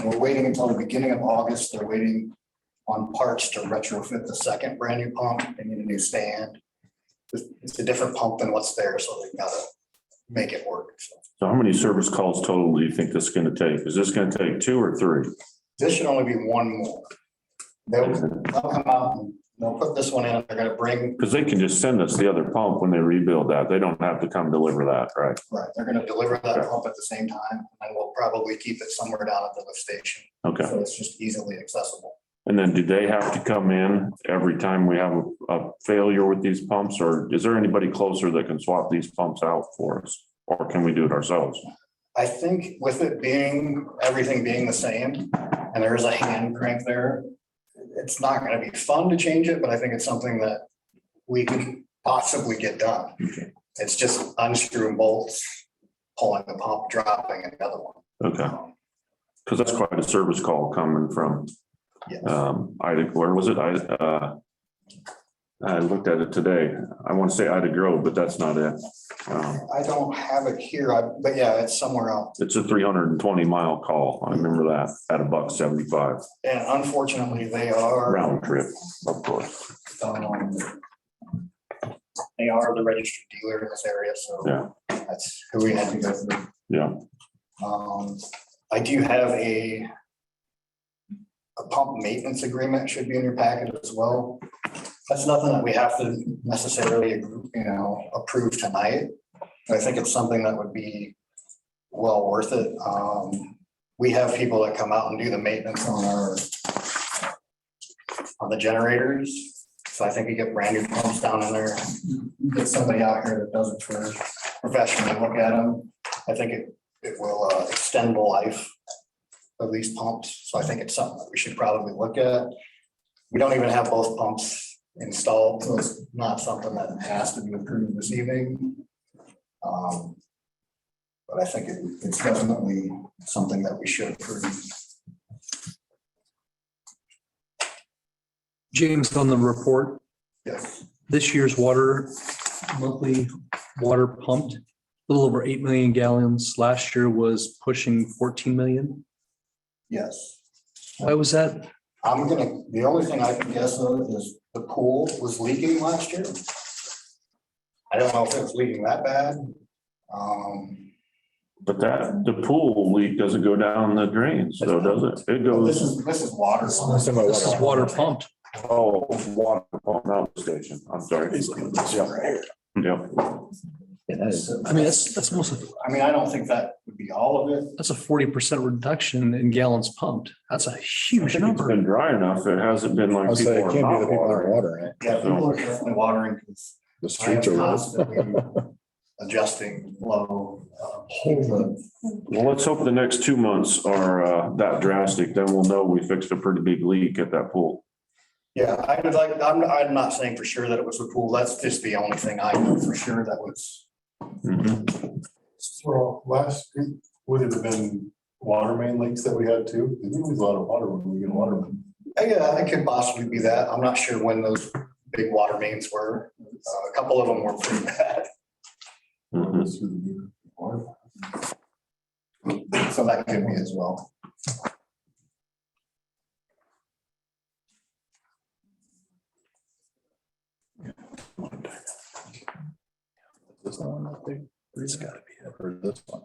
S11: We're waiting until the beginning of August. They're waiting on parts to retrofit the second brand new pump. They need a new stand. It's a different pump than what's there, so they've got to make it work.
S2: So how many service calls total do you think this is going to take? Is this going to take 2 or 3?
S11: This should only be one more. They'll come out and they'll put this one in and they're gonna bring,
S2: Because they can just send us the other pump when they rebuild that. They don't have to come deliver that, right?
S11: right, they're gonna deliver that pump at the same time, and we'll probably keep it somewhere down at the lift station.
S2: Okay.
S11: So it's just easily accessible.
S2: And then do they have to come in every time we have a failure with these pumps? Or is there anybody closer that can swap these pumps out for us? Or can we do it ourselves?
S11: I think with it being, everything being the same, and there is a hand crank there, it's not gonna be fun to change it, but I think it's something that we can possibly get done. It's just unscrewing bolts, pulling the pump, dropping another one.
S2: Okay. Because that's quite a service call coming from,
S11: Yes.
S2: Ida, where was it? I looked at it today. I want to say Ida Grove, but that's not it.
S11: I don't have it here, but yeah, it's somewhere else.
S2: It's a 320-mile call. I remember that at $1.75
S11: And unfortunately, they are,
S2: round trip, of course.
S11: they are the registered dealer in this area, so
S2: Yeah.
S11: that's who we had to go through.
S2: Yeah.
S11: I do have a pump maintenance agreement should be in your packet as well. That's nothing that we have to necessarily, approve tonight. But I think it's something that would be well worth it. We have people that come out and do the maintenance on the generators. So I think we get brand new pumps down in there. Get somebody out here that does it for professionally look at them. I think it will extend the life of these pumps, so I think it's something that we should probably look at. We don't even have both pumps installed, so it's not something that has to be approved this evening. But I think it's definitely something that we should approve.
S5: James, on the report,
S11: Yes.
S5: this year's monthly water pumped, a little over 8 million gallons. Last year was pushing 14 million.
S11: Yes.
S5: Why was that?
S11: The only thing I can guess of is the pool was leaking last year. I don't know if it was leaking that bad.
S2: But the pool leak doesn't go down the drains, so does it? It
S11: This is water.
S5: This is water pumped.
S2: Oh, water pump, not the station. I'm sorry. Yep.
S6: Yeah, that is.
S5: I mean, that's almost,
S11: I mean, I don't think that would be all of it.
S5: that's a 40% reduction in gallons pumped. That's a
S2: I
S5: huge
S2: think it's
S5: number.
S2: been dry enough. It hasn't been like
S1: I'll say, it
S2: people
S1: can't
S2: are
S1: be the
S2: not
S1: people that are
S2: watering.
S1: watering it.
S11: Yeah, people are definitely watering because
S1: The
S11: I
S1: streets
S11: am
S1: are wet.
S11: constantly adjusting flow.
S2: Well, let's hope the next 2 months are that drastic. Then we'll know we fixed a pretty big leak at that pool.
S11: Yeah, I'm not saying for sure that it was the pool. That's just the only thing I know for sure that was.
S7: So last, would it have been water main leaks that we had too? We lose a lot of water when we get a water main.
S11: Yeah, it could possibly be that. I'm not sure when those big water mains were. A couple of them were pretty bad.
S2: Mhm.
S11: So that could be as well.
S1: This one up there. It's gotta be it, or this one.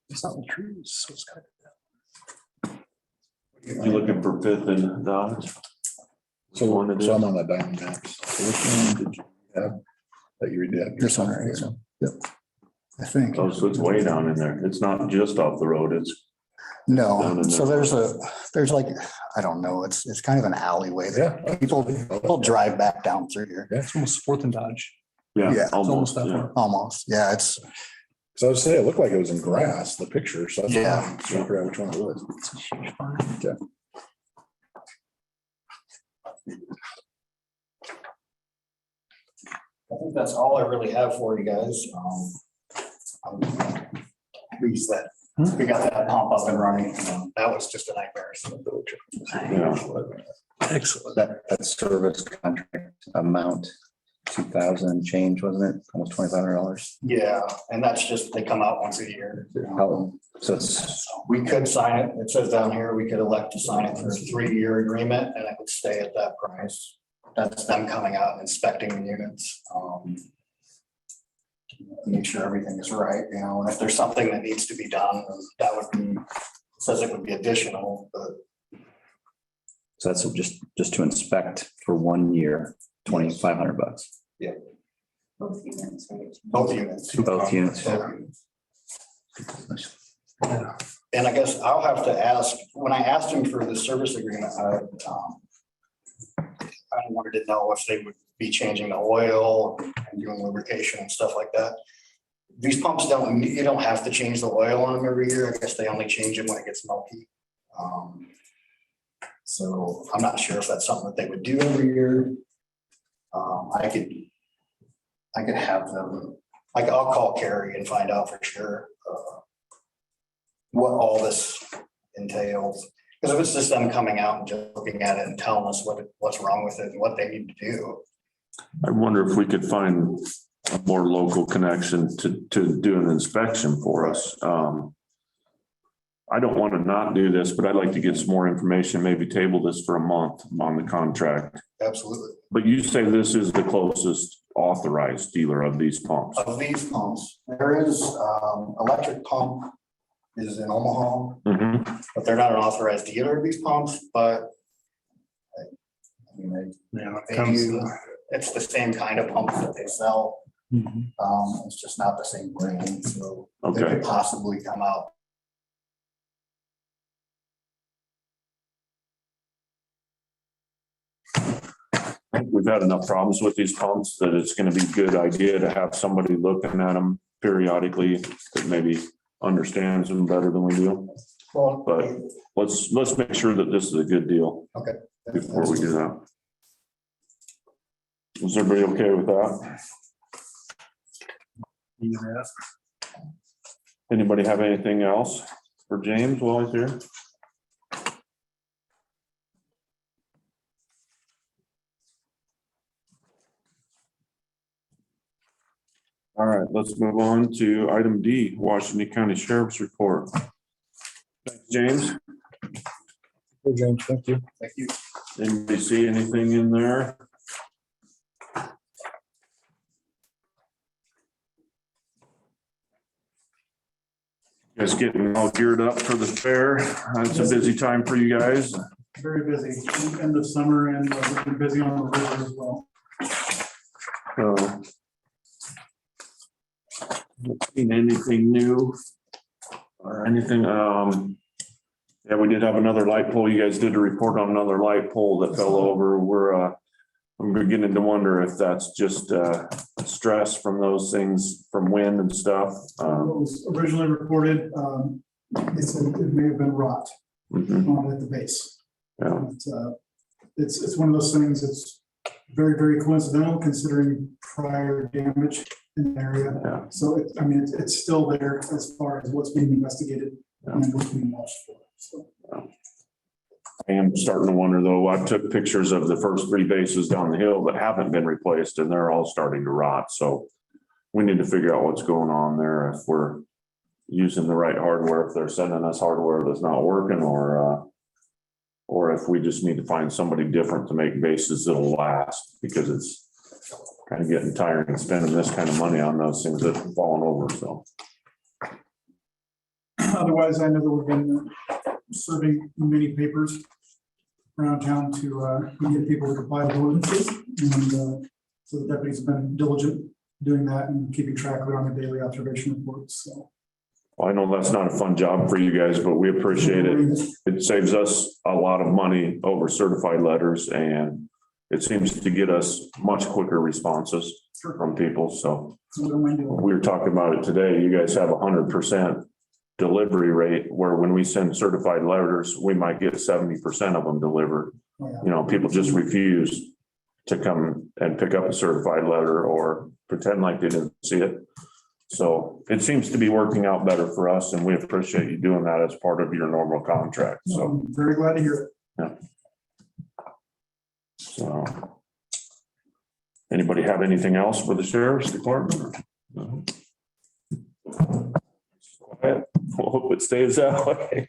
S5: It's not the trees, so it's kind of.
S2: You looking for Fifth and Dodge?
S1: So
S2: One it is.
S1: I'm on the diamond maps. So which one did you have that you did?
S11: This one right here. Yep. I think.
S2: Oh, so it's way down in there. It's not just off the road. It's down
S11: No,
S2: in
S11: so
S2: there.
S11: there's like, I don't know, it's kind of an alleyway there.
S1: Yeah.
S11: People drive back down through here.
S5: It's almost Fourth and Dodge.
S2: Yeah,
S11: Yeah, it's
S2: almost.
S5: that
S2: Yeah.
S5: far.
S11: Almost, yeah, it's,
S1: So I was saying, it looked like it was in grass, the picture. So that's
S11: Yeah.
S1: why I'm trying to figure out which one it was.
S5: It's a huge farm.
S11: I think that's all I really have for you guys. I'm pleased that we got that pump up and running. That was just a nightmare.
S2: Yeah.
S5: Excellent.
S6: That service contract amount, 2,000 change, wasn't it? Almost $2,500.
S11: Yeah, and that's just, they come out once a year.
S6: How, so it's,
S11: We could sign it. It says down here, we could elect to sign it for a 3-year agreement and it would stay at that price. That's them coming out and inspecting the units. Make sure everything is right, you know, and if there's something that needs to be done, that would be, says it would be additional, but
S6: so that's just to inspect for 1 year, $2,500.
S3: Both units, right?
S11: both units.
S6: Both units.
S11: Both units. And I guess I'll have to ask, when I asked him for the service agreement, I wanted to know if they would be changing the oil and doing lubrication and stuff like that. These pumps you don't have to change the oil on them every year. I guess they only change them when it gets milky. So I'm not sure if that's something that they would do every year. I could have them, I'll call Carrie and find out for sure what all this entails. Because if it's just them coming out and just looking at it and telling us what's wrong with it and what they need to do.
S2: I wonder if we could find a more local connection to do an inspection for us. I don't want to not do this, but I'd like to get some more information, maybe table this for a month on the contract.
S11: Absolutely.
S2: But you say this is the closest authorized dealer of these pumps.
S11: Of these pumps, there is electric pump is in Omaha,
S2: Mhm.
S11: but they're not an authorized dealer of these pumps, but I mean, it's the same kind of pumps that they sell. It's just not the same brand, so they
S2: Okay.
S11: could possibly come out.
S2: We've had enough problems with these pumps that it's going to be a good idea to have somebody looking at them periodically that maybe understands them better than we do.
S11: Well,
S2: But let's make sure that this is a good deal
S11: okay.
S2: before we do that. Is everybody okay with that? Anybody have anything else for James while he's here? All right, let's move on to item D, Washington County Sheriff's Report. Thanks, James.
S5: James, thank you.
S11: Thank you.
S2: Anybody see anything in there? Guys getting all geared up for the fair. It's a busy time for you guys.
S10: Very busy, end of summer, and we've been busy on the river as well.
S2: So. Not seen anything new or anything. Yeah, we did have another light pole. You guys did a report on another light pole that fell over. I'm beginning to wonder if that's just stress from those things from wind and stuff.
S10: What was originally reported, they said it may have been rot
S2: Mhm.
S10: at the base.
S2: Yeah,
S10: It's one of those things that's very, very coincidental considering prior damage in the area.
S2: yeah.
S10: So it's still there as far as what's being investigated and what's being watched for. So
S2: I am starting to wonder though, I took pictures of the first 3 bases down the hill that haven't been replaced and they're all starting to rot. So we need to figure out what's going on there, if we're using the right hardware, if they're sending us hardware that's not working, or if we just need to find somebody different to make bases that'll last, because it's kind of getting tiring spending this kind of money on those things that have fallen over, so.
S10: otherwise, I know that we've been serving many papers around town to get people to comply with ordinances. And so the deputies have been diligent doing that and keeping track of it on their daily observation reports. So
S2: Well, I know that's not a fun job for you guys, but we appreciate it. It saves us a lot of money over certified letters, and it seems to get us much quicker responses from people, so.
S10: So we don't mind doing it.
S2: We were talking about it today. You guys have 100% delivery rate, where when we send certified letters, we might get 70% of them delivered.
S10: Oh, yeah.
S2: You know, people just refuse to come and pick up a certified letter or pretend like they didn't see it. So it seems to be working out better for us, and we appreciate you doing that as part of your normal contract. So,
S10: I'm very glad to hear it.
S2: so. Anybody have anything else for the sheriff's department? No. Quiet. We'll hope it stays that way.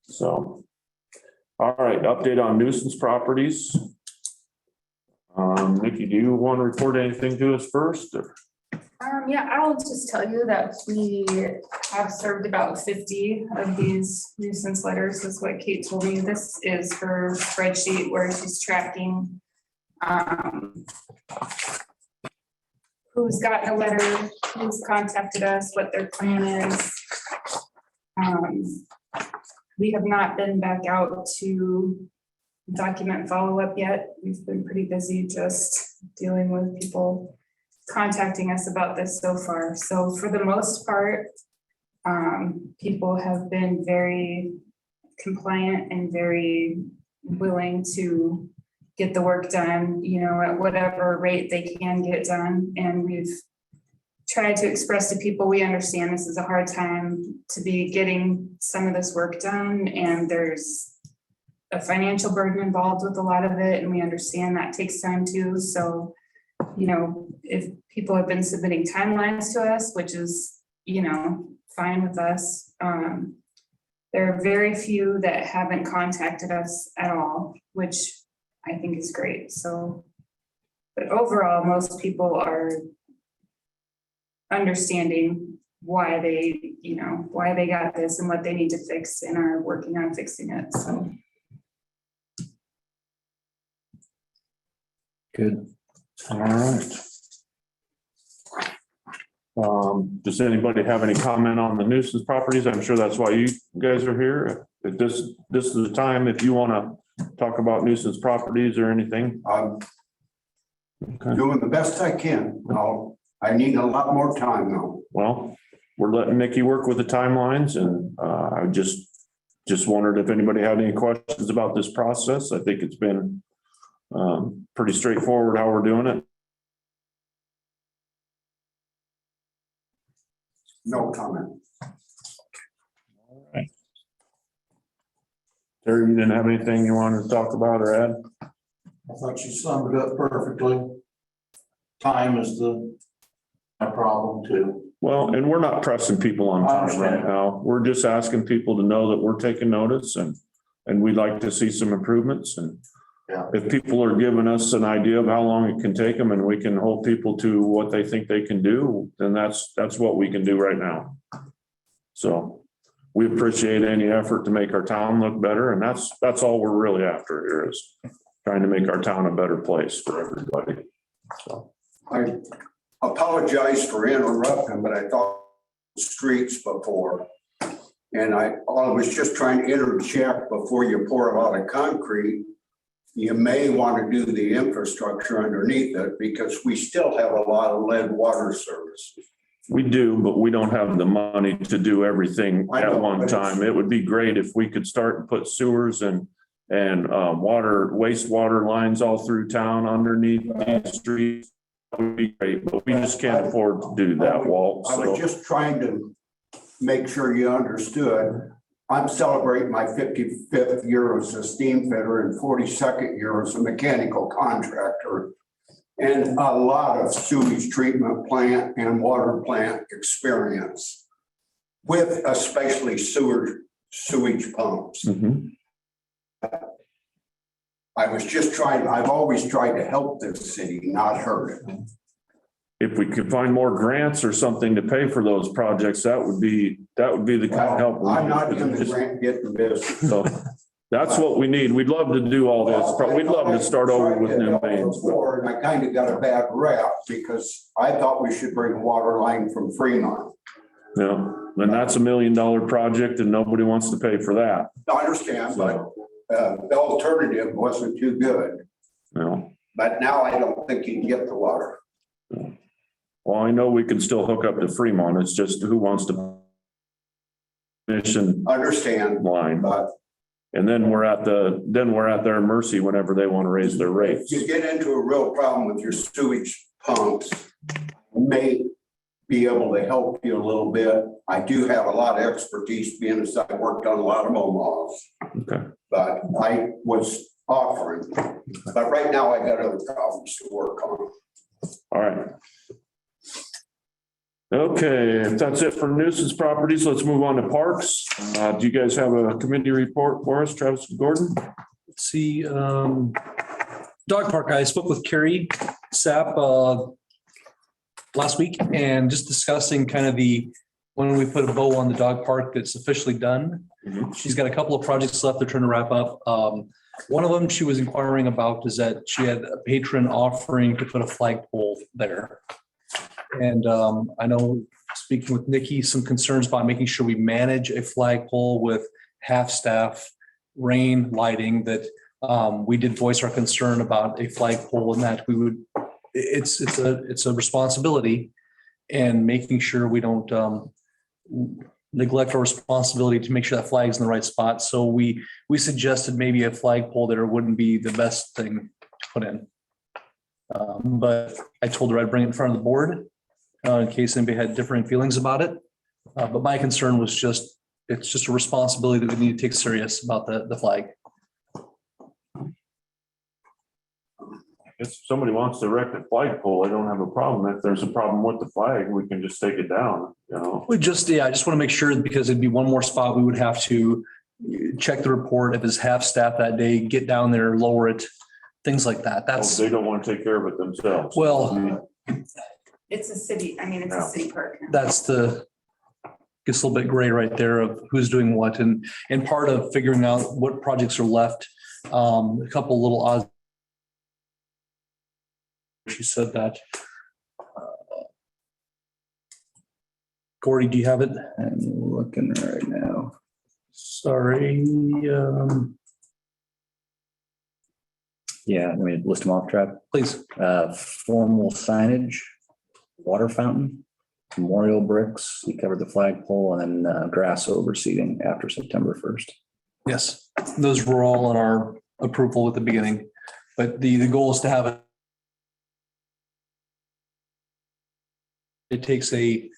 S2: So, all right, update on nuisance properties. Nikki, do you want to report anything to us first? Or?
S3: Yeah, I'll just tell you that we have served about 50 of these nuisance letters, is what Kate told me. This is her spreadsheet where she's tracking who's gotten a letter, who's contacted us, what their plan is. We have not been back out to document follow-up yet. We've been pretty busy just dealing with people contacting us about this so far. So for the most part, people have been very compliant and very willing to get the work done, you know, at whatever rate they can get done. And we've tried to express to people, we understand this is a hard time to be getting some of this work done, and there's a financial burden involved with a lot of it, and we understand that takes time too. So, you know, if people have been submitting timelines to us, which is, you know, fine with us. There are very few that haven't contacted us at all, which I think is great. So, but overall, most people are understanding why they, you know, why they got this and what they need to fix and are working on fixing it. So.
S2: Good. All right. Does anybody have any comment on the nuisance properties? I'm sure that's why you guys are here. If this is the time, if you want to talk about nuisance properties or anything.
S8: I'm
S2: Okay.
S8: doing the best I can. I need a lot more time now.
S2: Well, we're letting Nikki work with the timelines and I just wondered if anybody had any questions about this process. I think it's been pretty straightforward how we're doing it.
S8: No comment.
S2: Terry, you didn't have anything you wanted to talk about or add?
S12: I thought you summed it up perfectly. Time is my problem too.
S2: Well, and we're not pressing people on
S12: I
S2: time
S12: understand.
S2: right now. We're just asking people to know that we're taking notice and we'd like to see some improvements. And
S12: Yeah.
S2: if people are giving us an idea of how long it can take them and we can hold people to what they think they can do, then that's what we can do right now. So we appreciate any effort to make our town look better. And that's all we're really after here is trying to make our town a better place for everybody. So.
S8: I apologize for interrupting, but I thought streets before. And I was just trying to interject before you pour a lot of concrete. You may want to do the infrastructure underneath it because we still have a lot of lead water services.
S2: We do, but we don't have the money to do everything
S8: I
S2: at
S8: know,
S2: one
S8: but it's-
S2: time. It would be great if we could start and put sewers and wastewater lines all through town underneath these streets. That would be great, but we just can't afford to do that, Walt.
S8: I was
S2: So,
S8: just trying to make sure you understood. I'm celebrating my 55th year as a steam fitter and 42nd year as a mechanical contractor. And a lot of sewage treatment plant and water plant experience with especially sewage pumps.
S2: mhm.
S8: I've always tried to help this city, not hurt it.
S2: If we could find more grants or something to pay for those projects, that would be the kind of help. we
S8: I'm
S2: need.
S8: not in the grant getting business.
S2: So that's what we need. We'd love to do all this. We'd love to start over with new mains. but-
S8: Before, and I kind of got a bad rap because I thought we should bring a water line from Fremont.
S2: Yeah, and that's $1 million project and nobody wants to pay for that.
S8: I understand, but the alternative wasn't too good.
S2: You know,
S8: But now I don't think you can get the water.
S2: well, I know we can still hook up to Fremont. It's just who wants to mission
S8: Understand,
S2: line.
S8: but
S2: And then we're at their mercy whenever they want to raise their
S8: if
S2: rates.
S8: you get into a real problem with your sewage pumps, may be able to help you a little bit. I do have a lot of expertise being as I worked on a lot of Omahs.
S2: Okay.
S8: But I was offering, but right now I got other problems to work on.
S2: All right. Okay, if that's it for nuisance properties, let's move on to parks. Do you guys have a committee report for us, Travis and Gordon?
S5: Let's see, dog park, I spoke with Carrie Sapp last week and just discussing kind of when we put a bow on the dog park that's officially done.
S2: Mhm.
S5: She's got a couple of projects left they're trying to wrap up. One of them she was inquiring about is that she had a patron offering to put a flagpole there. And I know, speaking with Nikki, some concerns about making sure we manage a flagpole with half-staff rain lighting, that we did voice our concern about a flagpole and that we would, it's a responsibility, and making sure we don't neglect our responsibility to make sure that flag's in the right spot. So we suggested maybe a flagpole there wouldn't be the best thing to put in. But I told her I'd bring it in front of the board in case anybody had differing feelings about it. But my concern was it's just a responsibility that we need to take serious about the flag.
S2: If somebody wants to erect a flagpole, I don't have a problem. If there's a problem with the flag, we can just take it down, you know?
S5: I just want to make sure, because it'd be one more spot we would have to check the report. If it's half staff that day, get down there, lower it, things like that. That's,
S2: They don't want to take care of it themselves.
S5: well,
S3: It's a city, I mean, it's a city park.
S5: that's gets a little bit gray right there of who's doing what, and part of figuring out what projects are left. A couple little odds. She said that. Gordy, do you have it?
S6: I'm looking right now.
S5: Sorry.
S6: Yeah, let me list them off, Trav.
S5: Please.
S6: Formal signage, water fountain, memorial bricks. He covered the flagpole and then grass overseeding after September 1st.
S5: Yes, those were all in our approval at the beginning, but the goal is to have it. It takes a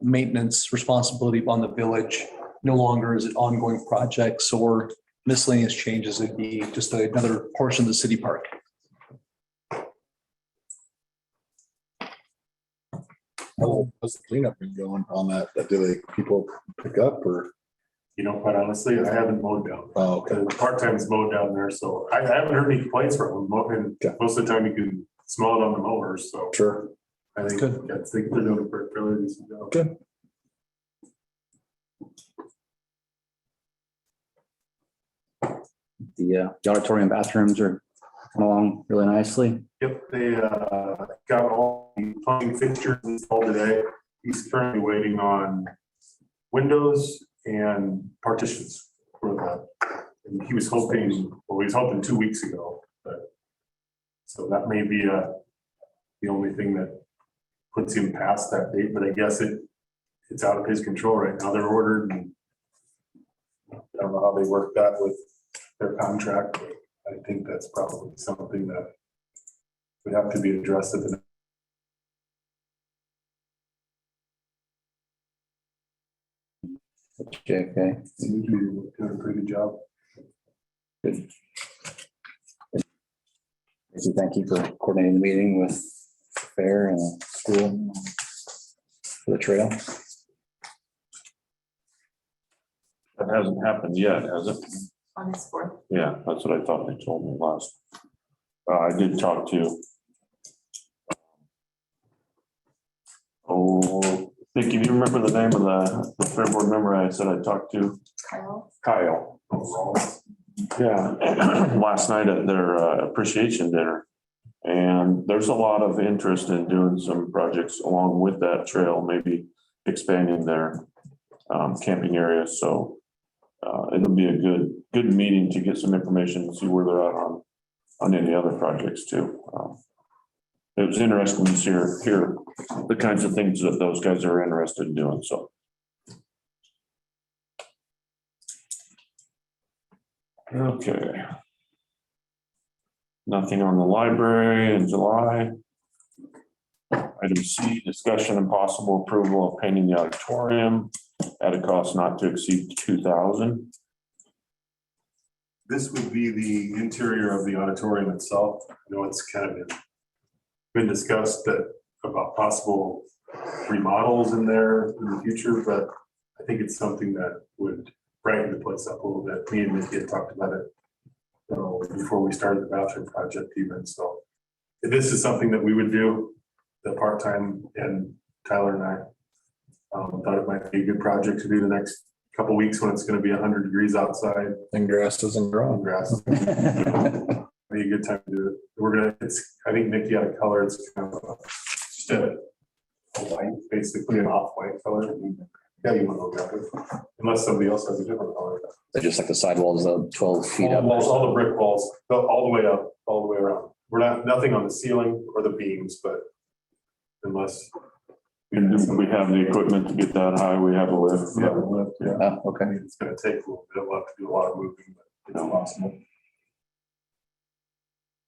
S5: maintenance responsibility on the village. No longer is it ongoing projects or miscellaneous changes. It'd be just another portion of the city park.
S1: How's the cleanup been going on that? Do they, people pick up or?
S7: Quite honestly, I haven't mowed down.
S1: Oh, okay.
S7: Part-time's mowed down there, so I haven't heard any complaints from them. And
S1: Okay.
S7: most of the time you can smell it on the mowers, so
S1: Sure.
S7: I think,
S5: Good.
S7: I think they're doing a fairly decent job.
S1: Good.
S6: The auditorium bathrooms are coming along really nicely.
S7: Yep, they got all the plumbing fixtures installed today. He's currently waiting on windows and partitions for that. And he was hoping 2 weeks ago, but so that may be the only thing that puts him past that date, but I guess it's out of his control right now. They're ordered and I don't know how they work that with their contract, but I think that's probably something that would have to be addressed at the.
S6: JFK.
S7: Doing a pretty good job.
S6: Good. So thank you for coordinating the meeting with fair and school for the trail.
S2: That hasn't happened yet, has it?
S3: August 4th.
S2: Yeah, that's what I thought they told me last. I did talk to. Vicki, do you remember the name of the fair board member I said I talked to?
S3: Kyle.
S2: Kyle. Yeah, last night at their appreciation dinner. And there's a lot of interest in doing some projects along with that trail, maybe expanding their camping areas. So it'll be a good meeting to get some information and see where they're at on any other projects too. It was interesting to hear the kinds of things that those guys are interested in doing, so. Okay. Nothing on the library in July. Item C, discussion and possible approval of painting the auditorium at a cost not to exceed $2,000.
S7: This would be the interior of the auditorium itself. I know it's kind of been discussed about possible remodels in there in the future, but I think it's something that would brighten the place up a little bit. Me and Nikki had talked about it before we started the bathroom project even. So this is something that we would do, the part-time, and Tyler and I thought it might be a good project to do the next couple of weeks when it's going to be 100 degrees outside.
S1: And grass doesn't grow.
S7: On grass. Be a good time to do it. I think Nikki had a color, it's kind of just a white, basically an off-white color. Yeah, you want to go grab it, unless somebody else has a different color.
S6: They're just like the sidewalls of 12 feet
S7: All
S6: up.
S7: the walls, all the brick walls, all the way up, all the way around. We're nothing on the ceiling or the beams, but unless.
S2: We have the equipment to get that high. We have a lift.
S7: Yeah, yeah.
S6: Oh, okay.
S7: It's gonna take a little bit. We'll have to do a lot of moving, but it's possible.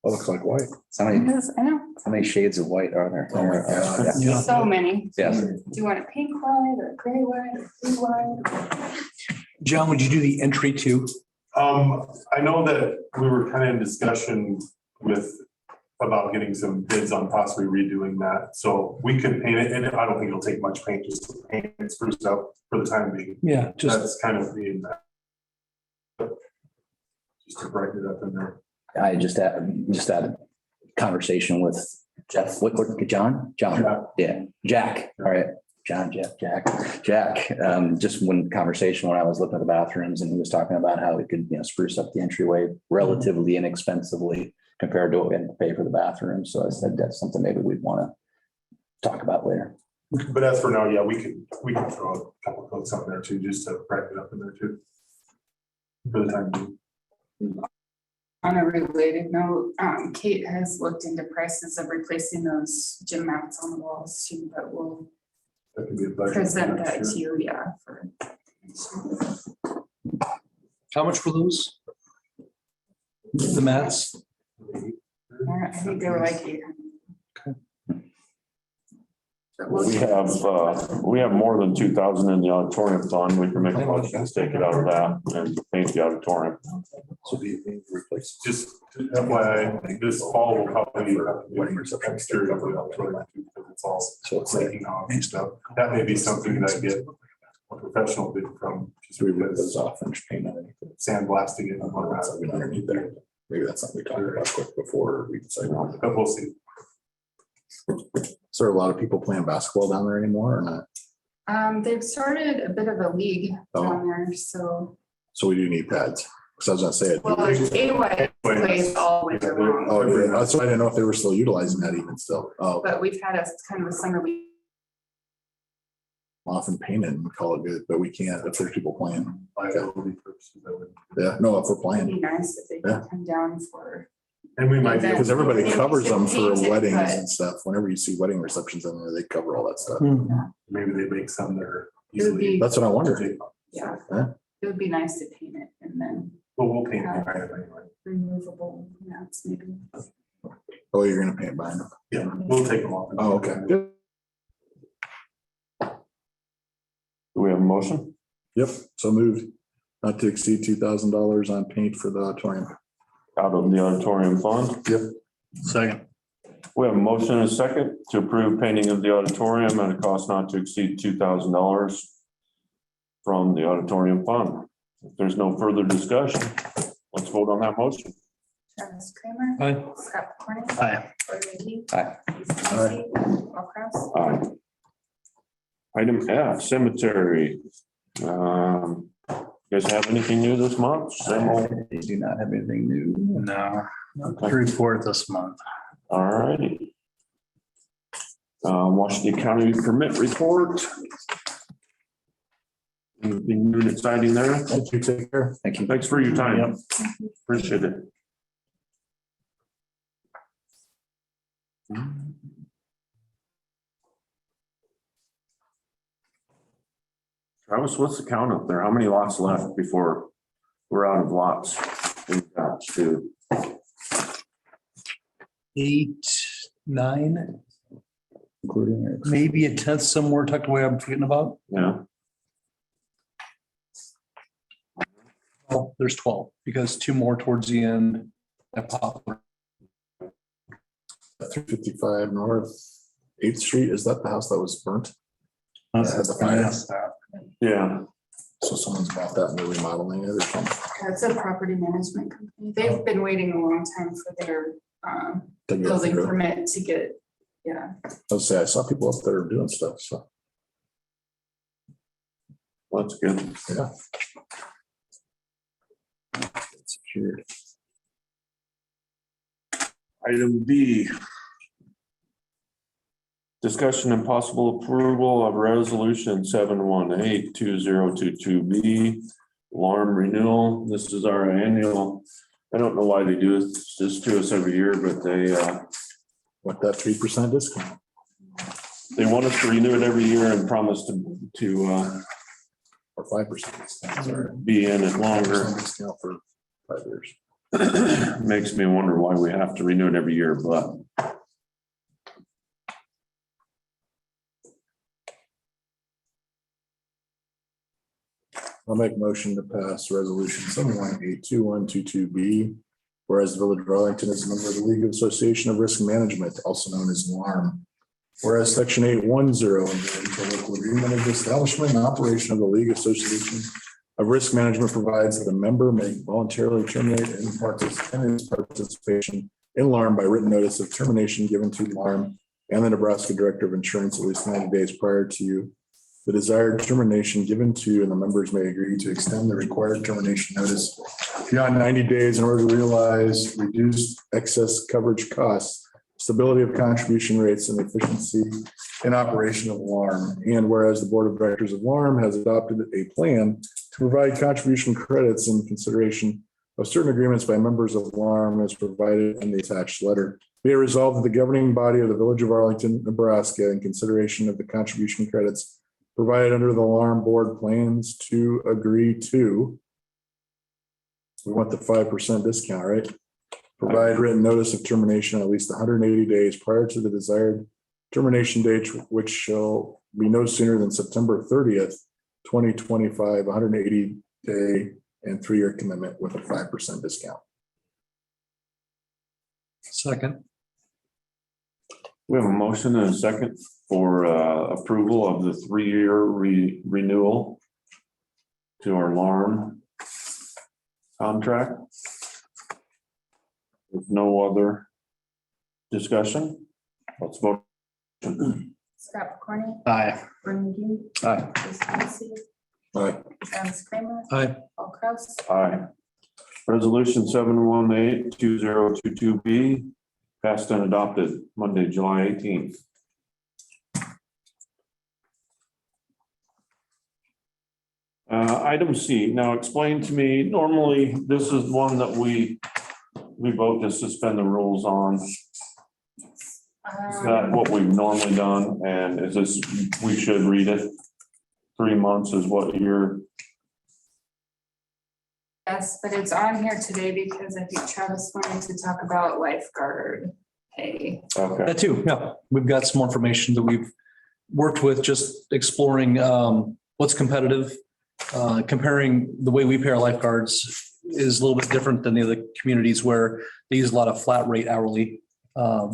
S1: That looks like white.
S6: How many,
S3: Yes, I know.
S6: how many shades of white are there?
S1: Oh my God.
S6: Yeah.
S5: Yeah.
S3: So many.
S6: Yes.
S3: Do you want a pink white or gray white or blue white?
S5: John, would you do the entry too?
S7: I know that we were kind of in discussion about getting some bids on possibly redoing that. So we could paint it, and I don't think it'll take much paint, just to paint it, spruce it up for the time being.
S5: Yeah, just,
S7: That's kind of being that. Just to brighten it up in there.
S6: I just had a conversation with Jeff, John? Yeah, Jack, all right. John, Jeff, Jack, just one conversation when I was looking at the bathrooms and he was talking about how we could, spruce up the entryway relatively inexpensively compared to what we had to pay for the bathroom. So I said, that's something maybe we'd want to talk about later.
S7: But as for now, yeah, we can throw a couple of coats on there too, just to brighten it up in there too. For the time being.
S3: On a related note, Kate has looked into prices of replacing those gym mats on the walls too, but we'll
S7: That could be a budget.
S3: present that to you, yeah.
S5: How much were those? The mats?
S3: I think they were like 800. But we'll
S2: We have more than 2,000 in the auditorium fund. We can make a motion to take it out of that and paint the auditorium.
S1: So do you think replace?
S7: Just FYI, this fall will probably exterior of the auditorium too, because it's all flaking off and stuff. That may be something that I get a professional bid from, just
S1: So we rip
S7: because
S1: those off and just paint on anything.
S7: sandblasting it and whatnot.
S1: That's something underneath there. Maybe that's something we talked about quick before we decide.
S7: But we'll see.
S1: Is there a lot of people playing basketball down there anymore or not?
S3: They've started a bit of a league down there, so,
S1: So we do need pads. Cause I was gonna say it.
S3: well, AY plays all winter long,
S1: Oh, yeah. That's why I didn't know if they were still utilizing that even still. Oh,
S3: but we've had a kind of a summer league.
S1: often paint it and call it good, but we can't if there's people playing.
S7: Liability purposes, I would.
S1: Yeah, no, if we're
S3: It'd
S1: playing.
S3: be nice if they
S1: Yeah.
S3: could come down for.
S7: And we might be.
S1: Because everybody
S3: Maybe
S1: covers them for
S3: paint it,
S1: weddings
S3: but-
S1: and stuff. Whenever you see wedding receptions in there, they cover all that stuff.
S7: Maybe they make some that are
S3: It would be-
S7: easily.
S1: That's what I wondered.
S3: Yeah,
S1: Huh?
S3: it would be nice to paint it and then
S7: But we'll paint it behind it anyway.
S3: removable mats maybe.
S1: Oh, you're gonna paint behind them.
S7: Yeah, we'll take them off.
S1: Oh, okay. Good.
S2: Do we have a motion?
S1: Yep, so moved. Not to exceed $2,000 on paint for the auditorium.
S2: Out of the auditorium fund?
S1: Yep.
S5: Second.
S2: We have a motion and a second to approve painting of the auditorium at a cost not to exceed $2,000 from the auditorium fund. If there's no further discussion, let's vote on that motion.
S3: Travis Kramer.
S5: Aye.
S3: Scott Corney.
S5: Aye.
S3: Troy Lee.
S6: Aye.
S3: Lisa Lacy, Paul Kraus.
S2: Aye. Item F, cemetery. You guys have anything new this month? Same old?
S6: They do not have anything new.
S5: No,
S2: Okay.
S5: report this month.
S2: All righty. Washington County permit report. Anything new and exciting there?
S1: Thank you. Take care.
S6: Thank you.
S2: Thanks for your time. Appreciate it. Travis, what's the count up there? How many lots left before we're out of lots? We've got two.
S5: 8, 9,
S6: Including.
S5: maybe a 10th somewhere tucked away I'm forgetting about.
S2: Yeah,
S5: Oh, there's 12 because 2 more towards the end. At Poplar.
S1: 355 North 8th Street. Is that the house that was burnt?
S5: That's
S1: the fire.
S2: yeah.
S1: So someone's bought that and they're remodeling it or something.
S3: It's a property management company. They've been waiting a long time for their
S1: To go
S3: building
S1: through.
S3: permit to get, yeah.
S1: I was saying, I saw people up there doing stuff, so,
S2: That's good.
S1: yeah.
S2: Secured. Item B. Discussion and possible approval of resolution 7182022B. Alarm renewal. This is our annual. I don't know why they do this to us every year, but
S1: What, that 3% discount?
S2: they want us to renew it every year and promise to
S1: Or 5% discount, sorry.
S2: be in it longer.
S1: 5% discount for 5 years.
S2: Makes me wonder why we have to renew it every year, but
S1: I'll make a motion to pass resolution 7182122B. Whereas the Village of Arlington is a member of the League of Association of Risk Management, also known as NARM. Whereas section 810 of the local agreement of the establishment and operation of the League Association of Risk Management provides that a member may voluntarily terminate any participation in LARM by written notice of termination given to LARM and the Nebraska Director of Insurance at least 90 days prior to the desired termination given to, and the members may agree to extend the required termination notice beyond 90 days in order to realize reduced excess coverage costs, stability of contribution rates, and efficiency in operation of LARM. And whereas the Board of Directors of LARM has adopted a plan to provide contribution credits in consideration of certain agreements by members of LARM as provided in the attached letter. Be it resolved that the governing body of the Village of Arlington, Nebraska, in consideration of the contribution credits provided under the alarm board, plans to agree to. We want the 5% discount, right? Provide written notice of termination at least 180 days prior to the desired termination date, which shall be no sooner than September 30th, 2025, 180 day and 3-year commitment with a 5% discount.
S5: Second.
S2: We have a motion and a second for approval of the 3-year renewal to our alarm contract. With no other discussion, let's vote.
S3: Scott McCorney,
S5: Aye.
S3: Bernie Lee,
S6: Aye.
S3: Jason Lacy,
S1: Aye.
S3: Travis Kramer,
S5: Aye.
S3: Paul Kraus.
S2: Aye. Resolution 718-2022B passed and adopted Monday, July 18th. Item C, now explain to me, normally this is one that we vote to suspend the rules on. Is that what we've normally done? And is this, we should read it? 3 months is what you're,
S3: Yes, but it's on here today because I think Travis wanted to talk about lifeguard pay.
S2: okay.
S5: That too, yeah. We've got some more information that we've worked with, just exploring what's competitive. Comparing the way we pay our lifeguards is a little bit different than the other communities where they use a lot of flat rate hourly.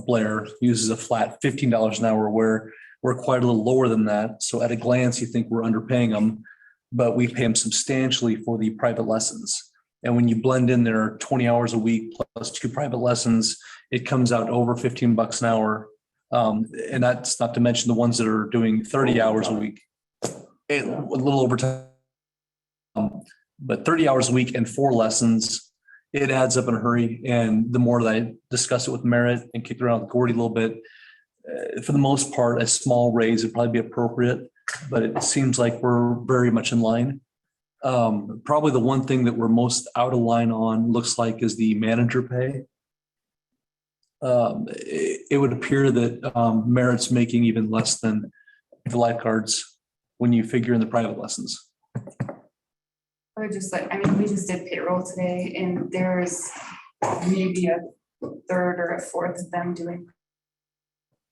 S5: Blair uses a flat $15 an hour, where we're quite a little lower than that. So at a glance, you think we're underpaying them, but we pay them substantially for the private lessons. And when you blend in their 20 hours a week plus 2 private lessons, it comes out over $15 an hour. And that's not to mention the ones that are doing 30 hours a week, and a little overtime. But 30 hours a week and 4 lessons, it adds up in a hurry. And the more that I discuss it with Merritt and kick around with Gordy a little bit, for the most part, a small raise would probably be appropriate, but it seems like we're very much in line. Probably the one thing that we're most out of line on looks like is the manager pay. It would appear that Merritt's making even less than the lifeguards when you figure in the private lessons.
S3: Or just like, I mean, we just did payroll today and there's maybe a third or a fourth of them doing.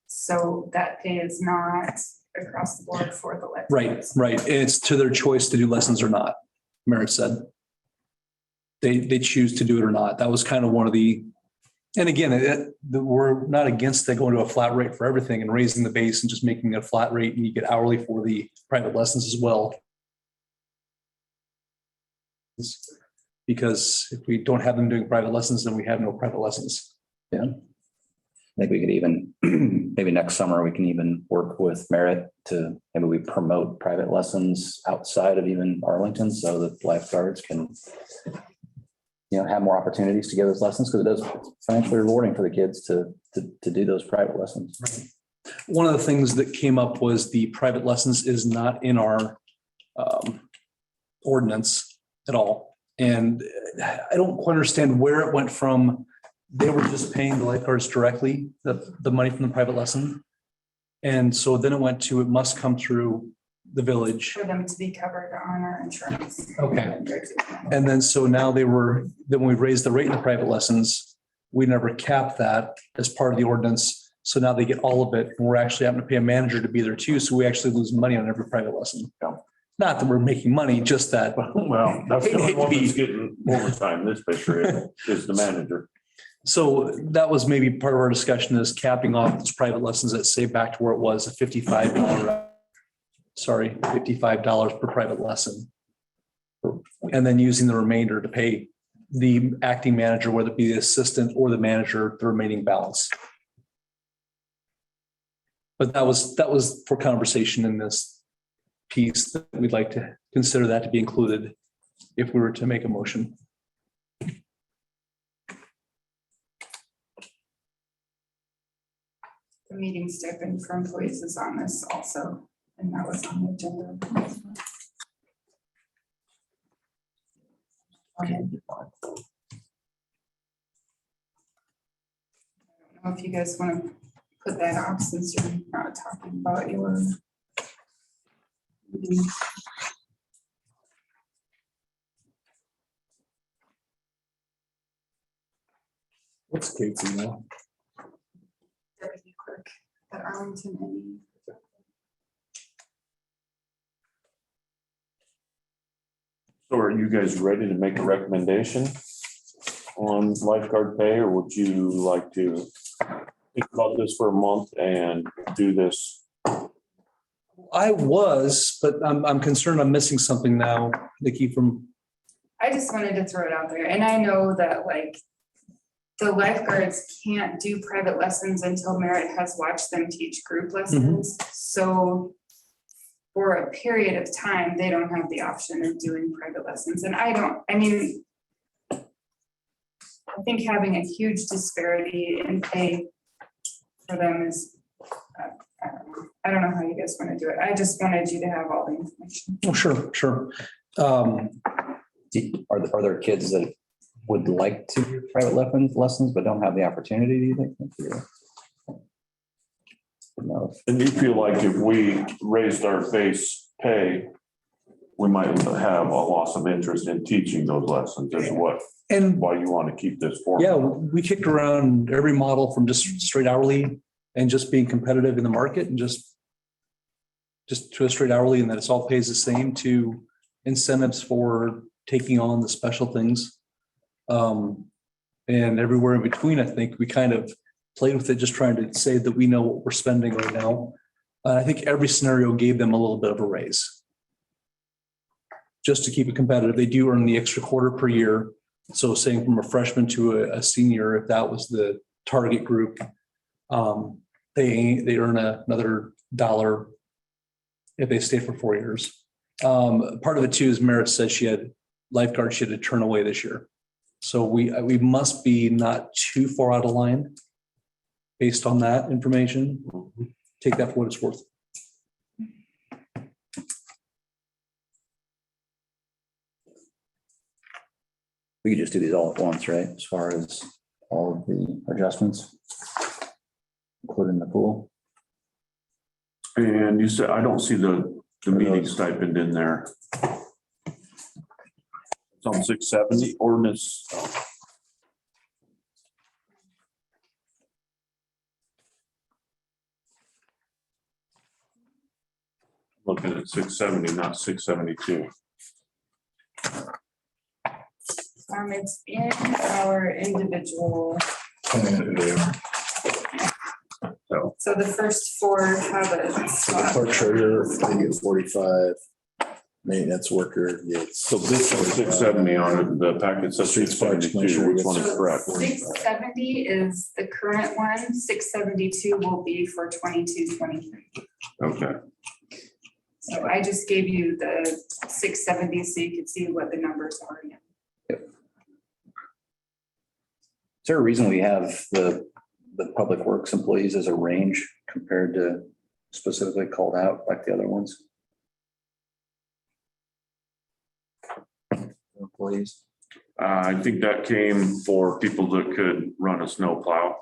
S3: So that pay is not across the board for the lifeguards.
S5: Right. It's to their choice to do lessons or not, Merritt said. They choose to do it or not. That was kind of one of the, and again, we're not against they going to a flat rate for everything and raising the base and just making it a flat rate and you get hourly for the private lessons as well. Because if we don't have them doing private lessons, then we have no private lessons.
S6: Yeah. I think we could even, maybe next summer, we can even work with Merritt to, maybe we promote private lessons outside of even Arlington so that lifeguards can, have more opportunities to give those lessons, because it does financially rewarding for the kids to do those private lessons.
S5: Right. One of the things that came up was the private lessons is not in our ordinance at all. And I don't quite understand where it went from. They were just paying the lifeguards directly, the money from the private lesson. And so then it went to, it must come through the village.
S3: For them to be covered on our insurance.
S5: Okay. And then, so now then when we raised the rate in the private lessons, we never capped that as part of the ordinance. So now they get all of it. And we're actually having to pay a manager to be there too. So we actually lose money on every private lesson.
S2: Yeah.
S5: Not that we're making money, just that.
S2: Well, that's the only one that's getting overtime. This picture is the manager.
S5: So that was maybe part of our discussion, is capping off those private lessons that say back to where it was a $55 per private lesson. And then using the remainder to pay the acting manager, whether it be the assistant or the manager, the remaining balance. But that was for conversation in this piece, that we'd like to consider that to be included if we were to make a motion.
S3: The meeting stipend for employees is on this also, and that was on the agenda. Okay. I don't I don't know if you guys want to put that off since you're not talking about your.
S1: What's Kate's email?
S3: Deputy clerk at Arlington.
S2: So are you guys ready to make a recommendation on lifeguard pay, or would you like to think about this for a month and do this?
S5: I was, but I'm concerned I'm missing something now, Nikki, from,
S3: I just wanted to throw it out there, and I know that like the lifeguards can't do private lessons until Merritt has watched them teach group lessons. So for a period of time, they don't have the option of doing private lessons. And I think having a huge disparity in pay for them is, I don't know how you guys want to do it. I just wanted you to have all the information.
S5: oh, sure.
S6: Are there kids that would like to do private lessons but don't have the opportunity, do you think? No.
S2: And you feel like if we raised our base pay, we might have a loss of interest in teaching those lessons, is what,
S5: And
S2: why you want to keep this form?
S5: yeah, we kicked around every model from just straight hourly and just being competitive in the market and just to a straight hourly, and that it's all pays the same, to incentives for taking on the special things. And everywhere in between, I think we kind of played with it, just trying to say that we know what we're spending right now. I think every scenario gave them a little bit of a raise. Just to keep it competitive. They do earn the extra quarter per year. So saying from a freshman to a senior, if that was the target group, they earn another $1 if they stay for 4 years. Part of it too is Merritt says she had lifeguards she had to turn away this year. So we must be not too far out of line based on that information. Take that for what it's worth.
S6: We could just do these all at once, right? As far as all of the adjustments, including the pool.
S2: And you said, I don't see the meeting stipend in there. It's on 670 ordinance. Looking at 670, not 672.
S3: It's in our individual. So the first four have a slot.
S1: Clerk treasurer, they get 45. Maintenance worker gets.
S2: So this is 670 on it. The packet says 672. Which one is correct?
S3: 670 is the current one. 672 will be for 22-23.
S2: Okay.
S3: So I just gave you the 670 so you could see what the numbers are.
S6: Is there a reason we have the public works employees as a range compared to specifically called out like the other ones? Employees.
S2: I think that came for people that could run a snow plow.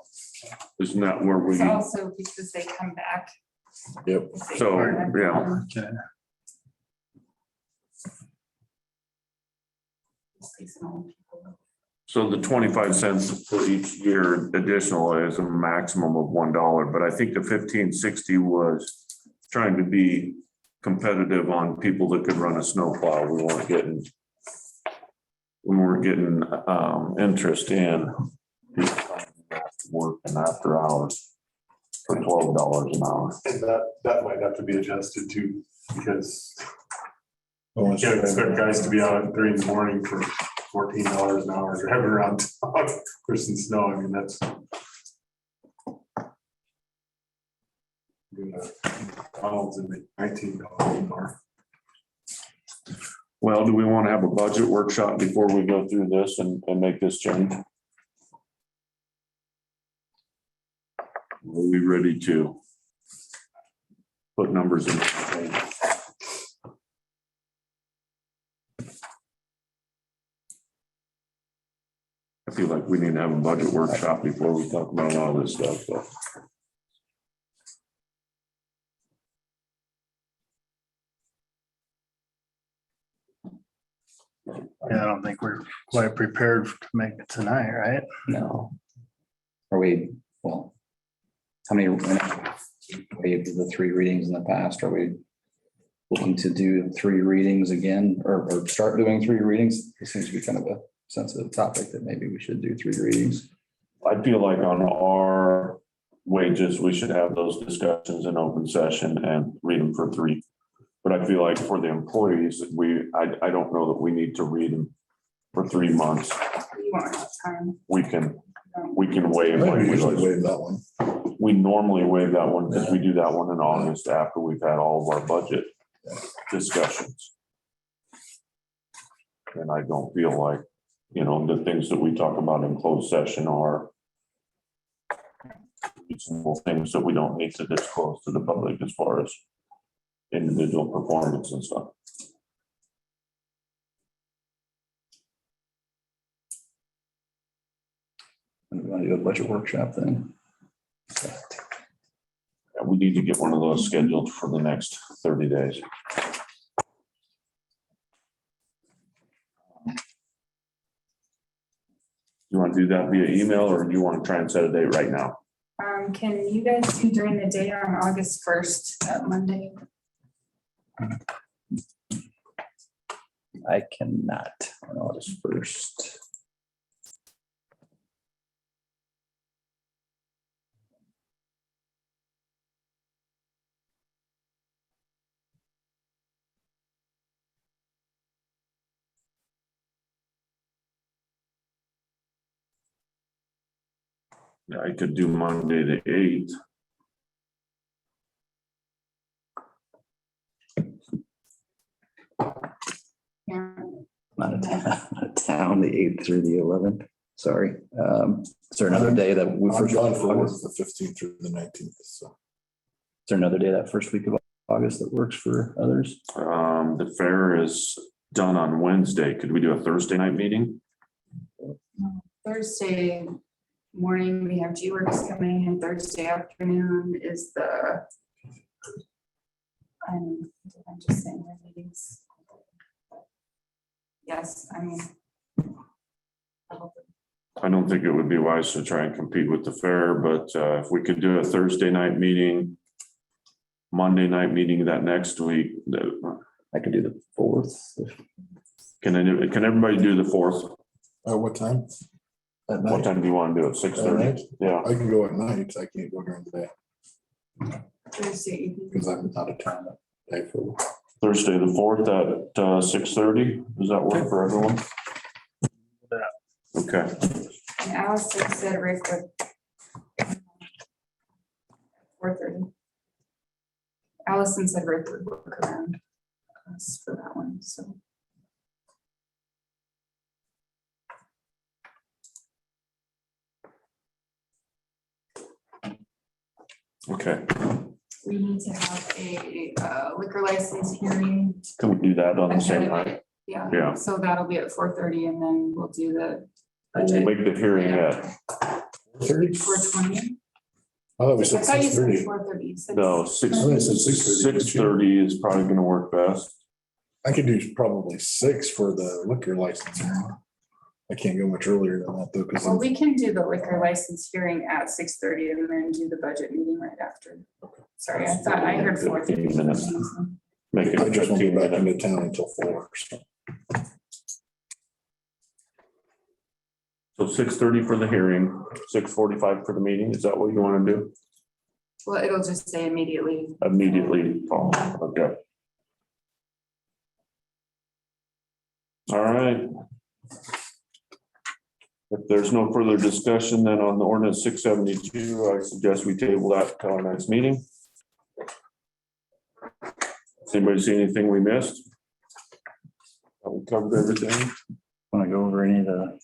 S2: Isn't that where we?
S3: It's also because they come back.
S1: Yep.
S2: So, yeah.
S5: Okay.
S2: So the 25 cents for each year additional is a maximum of $1, but I think the 1560 was trying to be competitive on people that could run a snow plow. We weren't getting interest in working after hours for $12 an hour.
S7: And that might have to be adjusted too, because
S1: Oh,
S7: you can't expect guys to be out at 3 in the morning for $14 an hour driving around town for some snow. I mean, that's. McDonald's in the $19 an hour.
S2: Well, do we want to have a budget workshop before we go through this and make this change? Are we ready to put numbers in? I feel like we need to have a budget workshop before we talk about all this stuff, so.
S11: Yeah, I don't think we're quite prepared to make it tonight, right?
S6: No. Are we, well, how many, we did the 3 readings in the past, are we looking to do 3 readings again, or start doing 3 readings? It seems to be kind of a sensitive topic that maybe we should do 3 readings.
S2: I feel like on our wages, we should have those discussions in open session and read them for 3. But I feel like for the employees, I don't know that we need to read them for 3 months.
S3: You won't have time.
S2: We can waive.
S1: I
S2: like we
S1: usually
S2: always-
S1: waive that one.
S2: We normally waive that one because we do that one in August after we've had all of our budget discussions. And I don't feel like, the things that we talk about in closed session are reasonable things that we don't need to disclose to the public as far as individual performance and stuff.
S6: We want to do a budget workshop then.
S2: Yeah, we need to get one of those scheduled for the next 30 days. You want to do that via email or do you want to try and set a date right now?
S3: Can you guys do during the day on August 1st, that Monday?
S6: I cannot on August 1st.
S2: Yeah, I could do Monday the 8th.
S3: Yeah.
S6: I'm out of town the 8th through the 11th. Sorry. Is there another day that we
S1: I'm
S6: first?
S1: gone for
S6: August?
S1: the 15th through the 19th, so.
S6: Is there another day that first week of August that works for others?
S2: The fair is done on Wednesday. Could we do a Thursday night meeting?
S3: Thursday morning, we have G-Works coming, and Thursday afternoon is the. I'm just saying their meetings. Yes, I mean.
S2: I don't think it would be wise to try and compete with the fair, but if we could do a Thursday night meeting, Monday night meeting that next week,
S6: I could do the 4th.
S2: can everybody do the 4th?
S1: What time? At
S2: What
S1: night?
S2: time do you want to do it? 6:30? Yeah,
S1: I can go at night. I can't go during the day
S3: Thursday evening.
S1: because I'm out of town that day for.
S2: Thursday, the 4th at 6:30. Does that work for everyone? Okay,
S3: And Allison said right for 4:30. Allison said Rick would work around us for that one, so.
S2: okay.
S3: We need to have a liquor license hearing.
S2: Can we do that on the same night?
S3: Yeah.
S2: Yeah.
S3: So that'll be at 4:30 and then we'll do the
S2: We'll
S3: budget.
S2: make the hearing at,
S3: 4:20.
S1: I thought we
S3: I
S1: said
S3: thought you said
S1: 6:30.
S3: 4:30. You said
S2: no,
S1: I said 6:30.
S2: 6:30 is probably gonna work best.
S1: I could do probably 6 for the liquor license. I can't go much earlier than that though, because
S3: Well, we can do the liquor license hearing at 6:30 and then do the budget meeting right after. Sorry, I thought I heard 4:30.
S2: 15 minutes. Make it
S1: I just won't be
S2: 15
S1: back
S2: minutes.
S1: into town until 4. So.
S2: So 6:30 for the hearing, 6:45 for the meeting. Is that what you want to do?
S3: Well, it'll just say immediately.
S2: Immediately follow. Okay. All right. If there's no further discussion, then on the ordinance 672, I suggest we table that till our next meeting. Does anybody see anything we missed? Have we covered everything?
S6: Want to go over any of the,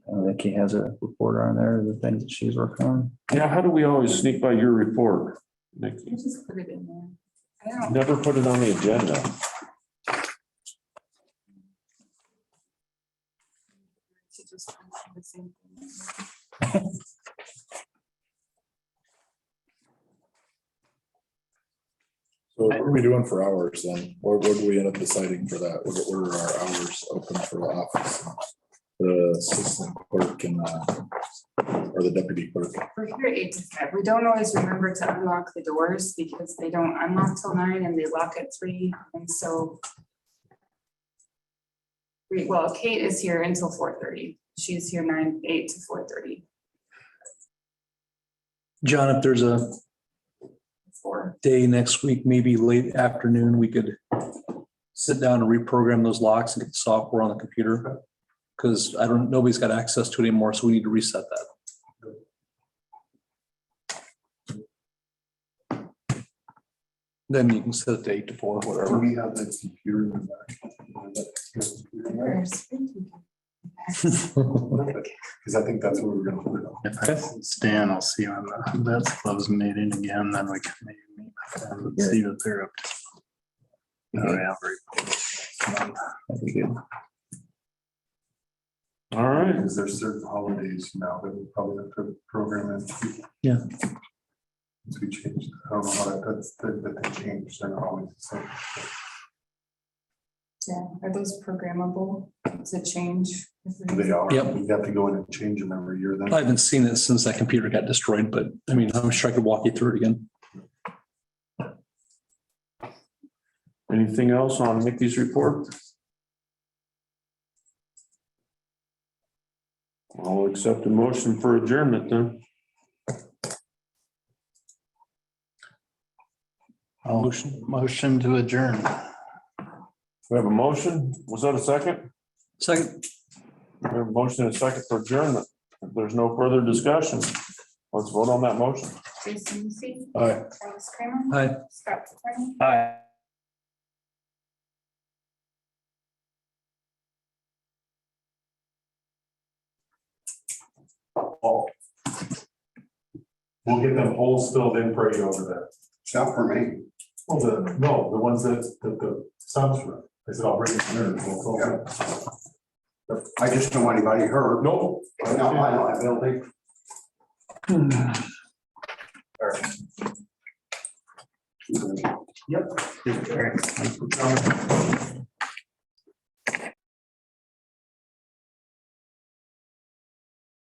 S6: Nikki has a report on there, the things that she's working on.
S2: Yeah, how do we always sneak by your report, Nikki?
S3: I just put it in there. I don't.
S2: Never put it on the agenda.
S3: to just the same thing.
S1: So what are we doing for hours then? What do we end up deciding for that? What are our hours open for the office? The assistant clerk and, or the deputy clerk?
S3: We're here 8 to 5. We don't always remember to unlock the doors because they don't unlock till 9 and they lock at 3. And so well, Kate is here until 4:30. She's here 8 to 4:30.
S5: John, if there's a
S3: 4.
S5: day next week, maybe late afternoon, we could sit down and reprogram those locks and get the software on the computer. Because nobody's got access to it anymore, so we need to reset that. Then you can set it to 8 to 4, whatever.
S7: We have that computer in the back. Because I think that's where we're gonna put it on.
S13: If I Stan, I'll see when the vet's closed meeting again, then we can maybe meet with them and see what they're up to. Oh, yeah,
S6: That'd be good.
S2: All right.
S7: Because there's certain holidays now that we probably have to program in.
S5: Yeah.
S7: Once we changed, I don't know how that they changed, they're not always the same.
S3: Yeah, are those programmable to change?
S7: They are,
S5: Yep.
S7: we have to go in and change them every year then.
S5: I haven't seen it since that computer got destroyed, but I mean, I'm sure I could walk you through it again.
S2: Anything else on Mickey's report? I'll accept a motion for adjournment then.
S13: motion to adjourn.
S2: We have a motion. Was that a second?
S5: Second.
S2: We have a motion and a second for adjournment. If there's no further discussion, let's vote on that motion.
S3: Jason Lucy.
S1: Aye.
S3: Travis Kramer.
S5: Hi.
S3: Scott McLean.
S2: Aye.
S7: We'll get them holes filled in for you over there.
S8: It's not for me.
S7: Well, the ones that the subs run. I said, I'll bring it there. We'll fill it.
S8: I just don't want anybody hurt.
S7: Nope.
S8: No, I don't have building.
S7: Yep.